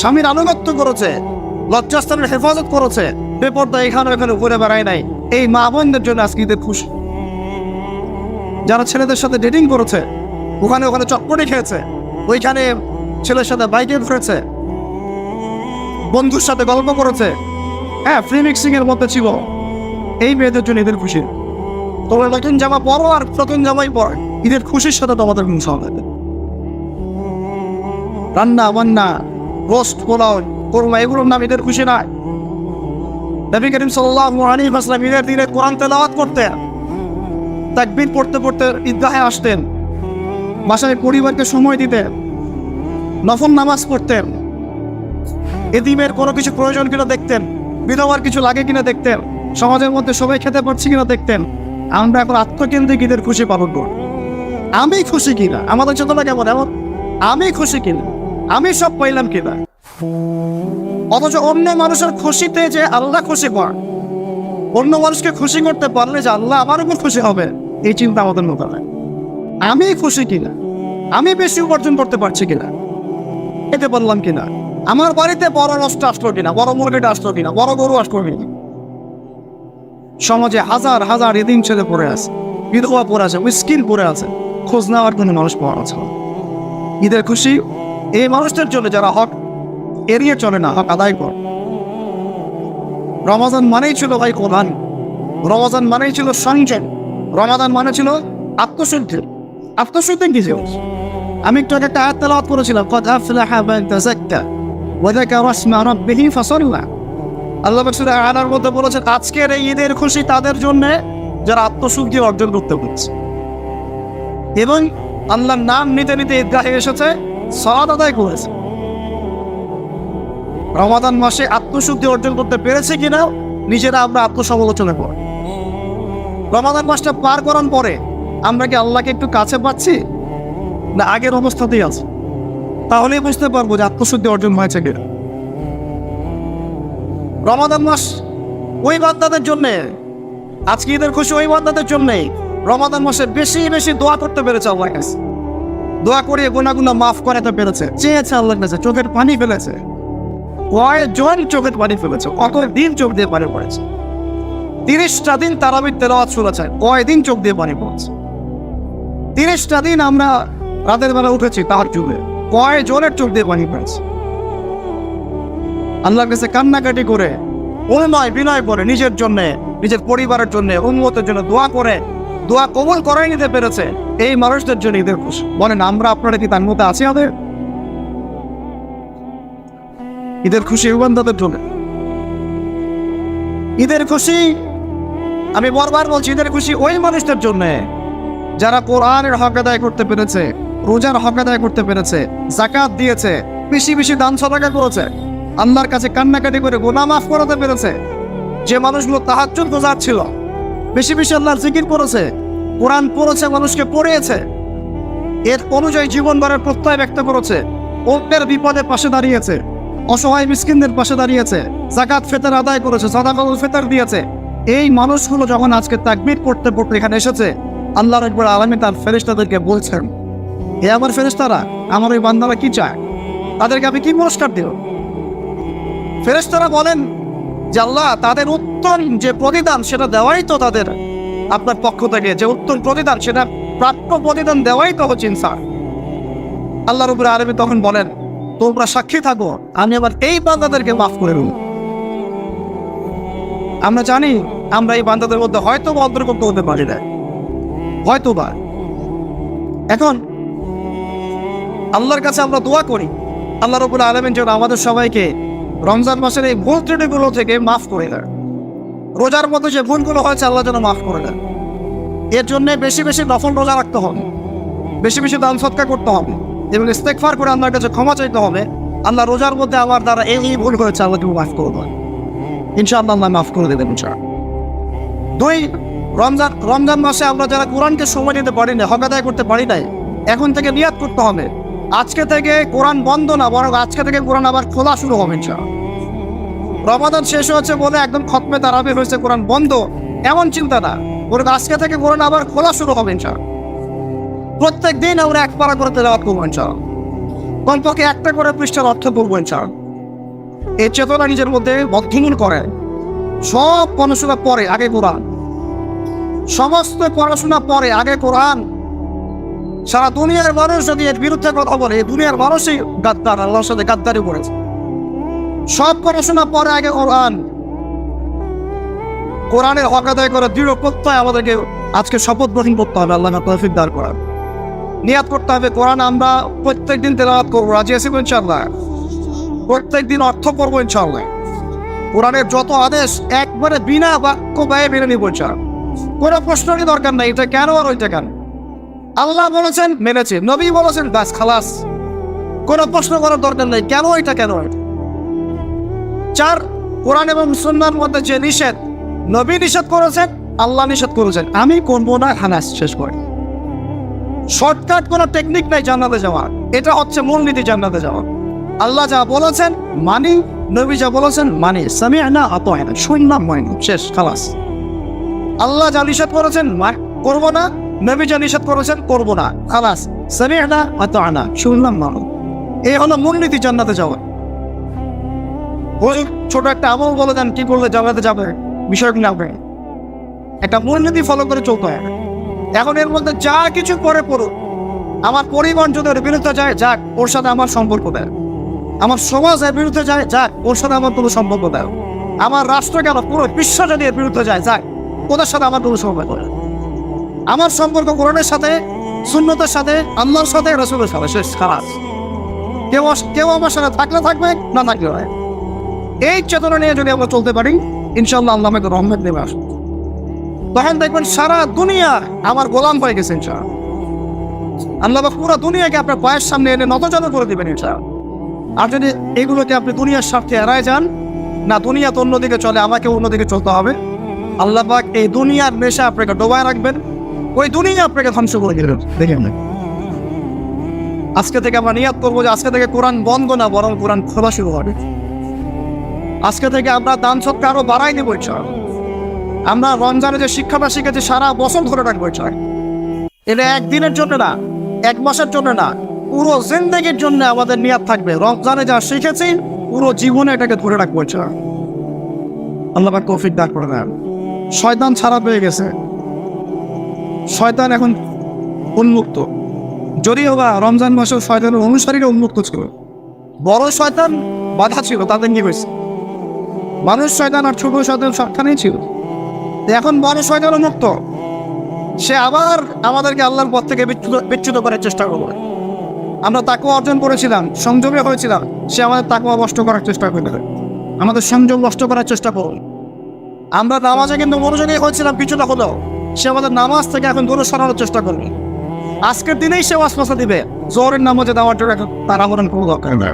স্বামীর আনুগত্য করেছে, লজ্জাস্থানের হেফাজত করেছে, বেপর্দা এখানে ওখানে ঘুরে বেড়ায় নাই, এই মা বোনদের জন্য আজকে ঈদের খুশি। যারা ছেলেদের সাথে ডেটিং করেছে, ওখানে চটপটি খেয়েছে, ওইখানে ছেলের সাথে বাইকে ঘুরেছে, বন্ধুর সাথে গল্প করেছে, হ্যাঁ ফ্রি মিক্সিং এর মধ্যে ছিল, এই মেয়েদের জন্য ঈদের খুশি। তোমরা নতুন জামা পরো আর নতুন জামাই পর, ঈদের খুশির সাথে তোমাদের হিংসা হবে। রান্না বান্না, রোস্ট, পোলাও, কোরমা, এগুলোর নাম ঈদের খুশি নয়। নবী করিম সাল্লাল্লাহু আলাইহি ওয়াসাল্লাম ঈদের দিনে কোরআন তেলাওয়াত করতেন, তাকবীর পড়তে পড়তে ঈদগাহে আসতেন, বাসায় পরিবারকে সময় দিতেন, নফল নামাজ পড়তেন, এতিমের কোনো কিছু প্রয়োজন কিনা দেখতেন, বিধবার কিছু লাগে কিনা দেখতেন, সমাজের মধ্যে সবাই খেতে পারছি কিনা দেখতেন। আমরা এখন আত্মকেন্দ্রিক ঈদের খুশি পালন করি। আমি খুশি কিনা, আমাদের চেতনা কেমন এমন, আমি খুশি কিনা, আমি সব পাইলাম কিনা, অথচ অন্য মানুষের খুশিতে যে আল্লাহ খুশি কর, অন্য মানুষকে খুশি করতে পারলে যে আল্লাহ আমার উপর খুশি হবে, এই চিন্তা আমাদের মধ্যে নাই। আমি খুশি কিনা, আমি বেশি উপার্জন করতে পারছি কিনা, খেতে পারলাম কিনা, আমার বাড়িতে বড় নষ্ট আসলো কিনা, বড় মুরগিটা আসলো কিনা, বড় গরু আসলো কিনা। সমাজে হাজার হাজার এদিন ছেলে পড়ে আছে, বিধবা পড়ে আছে, মিসকিন পড়ে আছে, খোঁজ নেওয়ার কোনো মানুষ পাওয়া আছে না। ঈদের খুশি এই মানুষদের জন্য যারা হক এড়িয়ে চলে না, হক আদায় করে। রমজান মানেই ছিল ভাই কোরআন, রমজান মানেই ছিল সংযম, রমাদান মানে ছিল আত্মশুদ্ধি। আত্মশুদ্ধি কি জিনিস? আমি একটু একটা আয়াত তেলাওয়াত করেছিলাম, কদ আফলাহা মান তাযাক্কা ওয়া যাকারা ইসমা রাব্বিহি ফাসাল্লা। আল্লাহ সূরা আনার মধ্যে বলেছেন আজকের এই ঈদের খুশি তাদের জন্য যারা আত্মশুদ্ধি অর্জন করতে পেরেছে এবং আল্লাহর নাম নিতে নিতে ঈদগাহে এসেছে, সালাত আদায় করেছে। রমাদান মাসে আত্মশুদ্ধি অর্জন করতে পেরেছে কিনা নিজেরা আমরা আত্মসমালোচনা করি। রমাদান মাসটা পার করার পরে আমরা কি আল্লাহকে একটু কাছে পাচ্ছি না আগের অবস্থাতেই আছে? তাহলেই বুঝতে পারবো যে আত্মশুদ্ধি অর্জন হয়েছে কিনা। রমাদান মাস ওই বান্দাদের জন্যে, আজকে ঈদের খুশি ওই বান্দাদের জন্যেই রমাদান মাসে বেশি বেশি দোয়া করতে পেরেছে আল্লাহর কাছে, দোয়া করিয়ে গুনাহগুলো মাফ করাতে পেরেছে, চেয়েছে আল্লাহর কাছে, চোখের পানি ফেলেছে, কয়েকজন চোখের পানি ফেলেছে, কত দিন চোখ দিয়ে পানি পড়েছে। 30টা দিন তারাবির তেলাওয়াত শুনেছে, কয়দিন চোখ দিয়ে পানি পড়েছে। 30টা দিন আমরা রাতের বেলা উঠেছি তাহাজ্জুদে, কয়জনের চোখ দিয়ে পানি পড়েছে। আল্লাহর কাছে কান্নাকাটি করে, অনুনয় বিনয় করে, নিজের জন্য, নিজের পরিবারের জন্য, উম্মতের জন্য দোয়া করে, দোয়া কবুল করাই নিতে পেরেছে। এই মানুষদের জন্য ঈদের খুশি। বলেন আমরা আপনারা কি তার মধ্যে আছি? আমাদের ঈদের খুশি বান্দাদের জন্য। ঈদের খুশি আমি বারবার বলছি, ঈদের খুশি ওই মানুষদের জন্য যারা কোরআনের হক আদায় করতে পেরেছে, রোজার হক আদায় করতে পেরেছে, যাকাত দিয়েছে, বেশি বেশি দান সদকা করেছে, আল্লাহর কাছে কান্নাকাটি করে গুনাহ মাফ করাতে পেরেছে। যে মানুষগুলো তাহাজ্জুদ গুজার ছিল, বেশি বেশি আল্লাহর জিকির করেছে, কোরআন পড়েছে, মানুষকে পড়িয়েছে, এর অনুযায়ী জীবন গড়ার প্রত্যয় ব্যক্ত করেছে, অন্যের বিপদে পাশে দাঁড়িয়েছে, অসহায় মিসকিনদের পাশে দাঁড়িয়েছে, যাকাত ফিতর আদায় করেছে, সাদাকাতুল ফিতর দিয়েছে। এই মানুষগুলো যখন আজকে তাকবীর পড়তে পড়তে এখানে এসেছে, আল্লাহ রাব্বুল আলামিন তার ফেরেশতাদেরকে বলছেন, হে আমার ফেরেশতারা, আমার ওই বান্দারা কি চায়, তাদেরকে আমি কি পুরস্কার দেব? ফেরেশতারা বলেন যে আল্লাহ, তাদের উত্তম যে প্রতিদান সেটা দেওয়াই তো তাদের আপনার পক্ষ থেকে যে উত্তম প্রতিদান, সেটা প্রাপ্য প্রতিদান দেওয়াই তো হচ্ছে ইনসান। আল্লাহ রাব্বুল আলামিন তখন বলেন, তোমরা সাক্ষী থাকো, আমি আবার এই বান্দাদেরকে মাফ করে দেব। আমরা জানি আমরা এই বান্দাদের মধ্যে হয়তো বা অন্তর্ভুক্ত হতে পারি না, হয়তো বা। এখন আল্লাহর কাছে আমরা দোয়া করি, আল্লাহ রাব্বুল আলামিন যেন আমাদের সবাইকে রমজান মাসের এই ভুল ত্রুটিগুলো থেকে মাফ করে দেয়। রোজার মধ্যে যে ভুলগুলো হয়েছে আল্লাহ যেন মাফ করে দেয়। এর জন্য বেশি বেশি নফল রোজা রাখতে হবে, বেশি বেশি দান সদকা করতে হবে এবং ইস্তেগফার করে আল্লাহর কাছে ক্ষমা চাইতে হবে। আল্লাহ রোজার মধ্যে আমার দ্বারা এই ভুল হয়েছে, আল্লাহ তুমি মাফ করে দেবেন, ইনশাআল্লাহ আল্লাহ মাফ করে দেবেন ইনশাআল্লাহ। 2 রমজান মাসে আমরা যারা কোরআনকে সময় দিতে পারি না, হক আদায় করতে পারি নাই, এখন থেকে নিয়াত করতে হবে আজকে থেকে কোরআন বন্ধ না, বরং আজকে থেকে কোরআন আবার খোলা শুরু হবে ইনশাআল্লাহ। রমাদান শেষ হচ্ছে বলে একদম খতমে তারাবি হয়েছে, কোরআন বন্ধ, এমন চিন্তা না, বরং আজকে থেকে কোরআন আবার খোলা শুরু হবে ইনশাআল্লাহ। প্রত্যেক দিন আমরা এক পারা করে তেলাওয়াত করবো ইনশাআল্লাহ, কমপক্ষে একটা করে পৃষ্ঠার অর্থ পড়বো ইনশাআল্লাহ। এই চেতনা নিজের মধ্যে বদ্ধমূল করে। সব পড়াশোনা পরে আগে কোরআন, সমস্ত পড়াশোনা পরে আগে কোরআন। সারা দুনিয়ার মানুষ যদি এর বিরুদ্ধে কথা বলে, দুনিয়ার মানুষই গাদ্দার, আল্লাহর সাথে গাদ্দারি করেছে। সব পড়াশোনা পরে আগে কোরআন। কোরআনের হক আদায় করে দৃঢ় প্রত্যয় আমাদেরকে আজকে শপথ গ্রহণ করতে হবে, আল্লাহ তৌফিক দান করার নিয়াত করতে হবে। কোরআন আমরা প্রত্যেক দিন তেলাওয়াত করবো, রাজি আছি ইনশাআল্লাহ। প্রত্যেক দিন অর্থ করবো ইনশাআল্লাহ। কোরআনের যত আদেশ একবারে বিনা বাক্য ব্যয়ে মেনে নিব ইনশাআল্লাহ। কোনো প্রশ্নেরই দরকার নাই, এটা কেন আর ওইটা কেন। আল্লাহ বলেছেন মেনেছে, নবী বলেছেন বাস খালাস, কোনো প্রশ্ন করার দরকার নেই কেন এটা কেন এটা। 4, কোরআন এবং সুন্নাহর মধ্যে যে নিষেধ, নবী নিষেধ করেছেন, আল্লাহ নিষেধ করেছেন, আমি করবো না, খালাস, শেষ করে। শর্টকাট কোনো টেকনিক নাই জান্নাতে যাওয়ার, এটা হচ্ছে মূলনীতি জান্নাতে যাওয়া। আল্লাহ যা বলেছেন মানি, নবী যা বলেছেন মানি, সামি'না আতা'না, শুনলাম মানি, শেষ খালাস। আল্লাহ যা নিষেধ করেছেন করবো না, নবী যা নিষেধ করেছেন করবো না, খালাস, সামি'না আতা'না, শুনলাম মানো। এই হলো মূলনীতি জান্নাতে যাওয়া। ওই ছোট একটা আমল বলে দেন কি করলে জান্নাতে যাবে, বিষয়গুলো হবে একটা মূলনীতি ফলো করে চলতে হয়। এখন এর মধ্যে যা কিছু করে পড়ুক, আমার পরিবার যদি ওর বিরুদ্ধে যায় যাক, ওর সাথে আমার সম্পর্ক দেয়। আমার সমাজ এর বিরুদ্ধে যায় যাক, ওর সাথে আমার কোনো সম্পর্ক দেয়। আমার রাষ্ট্র কেন পুরো বিশ্ব যদি এর বিরুদ্ধে যায় যাক, ওদের সাথে আমার কোনো সম্পর্ক দেয়। আমার সম্পর্ক কোরআনের সাথে, সুন্নতের সাথে, আল্লাহর সাথে, রাসূলের সাথে, শেষ খালাস। কেউ আমার সাথে থাকলে থাকবে, না থাকলে হয়। এই চেতনা নিয়ে যদি আমরা চলতে পারি ইনশাআল্লাহ আল্লাহ আমাকে রহমত দেবে আসবে। তখন দেখবেন সারা দুনিয়া আমার গোলাম হয়ে গেছে ইনশাআল্লাহ। আল্লাহ পুরো দুনিয়াকে আপনার পায়ের সামনে এনে নতজানু করে দেবেন ইনশাআল্লাহ। আর যদি এগুলোকে আপনি দুনিয়ার স্বার্থে এড়ায় যান, না দুনিয়া তো অন্যদিকে চলে, আমাকে অন্যদিকে চলতে হবে, আল্লাহ পাক এই দুনিয়ার নেশা আপনাকে ডোবায় রাখবেন, ওই দুনিয়া আপনাকে ধ্বংস করে দিবেন। দেখেন না, আজকে থেকে আমরা নিয়াত করবো যে আজকে থেকে কোরআন বন্ধ না, বরং কোরআন খোলা শুরু হবে। আজকে থেকে আমরা দান সৎকার আরো বাড়াই দেবো ইনশাআল্লাহ। আমরা রমজানে যে শিক্ষাটা শিখেছি সারা বছর ধরে রাখবো ইনশাআল্লাহ। এটা একদিনের জন্য না, এক মাসের জন্য না, পুরো জিন্দেগির জন্য আমাদের নিয়াত থাকবে। রমজানে যা শিখেছি পুরো জীবনে এটাকে ধরে রাখবো ইনশাআল্লাহ। আল্লাহ পাক তৌফিক দান করে দেন। শয়তান ছাড়া পেয়ে গেছে, শয়তান এখন উন্মুক্ত। যদিও বা রমজান মাসেও শয়তানের অনুসারীরা উন্মুক্ত ছিল, বড় শয়তান বাধা ছিল, তাদের কি হয়েছে? মানুষ শয়তান আর ছোট শয়তান সবখানেই ছিল। এখন বড় শয়তান মুক্ত, সে আবার আমাদেরকে আল্লাহর পথ থেকে বিচ্যুত করার চেষ্টা করবে। আমরা তাকওয়া অর্জন করেছিলাম, সংযমে হয়েছিলাম, সে আমাদের তাকওয়া নষ্ট করার চেষ্টা করবে, আমাদের সংযম নষ্ট করার চেষ্টা করবে। আমরা নামাজে কিন্তু মনোযোগী হয়েছিলাম, কিছুটা হলেও সে আমাদের নামাজ থেকে এখন দূরে সরানোর চেষ্টা করবে। আজকের দিনেই সে ওয়াসওয়াসা দিবে, জোহরের নামাজে দেওয়ার জন্য তার আহরণ কোনো দরকার নেই।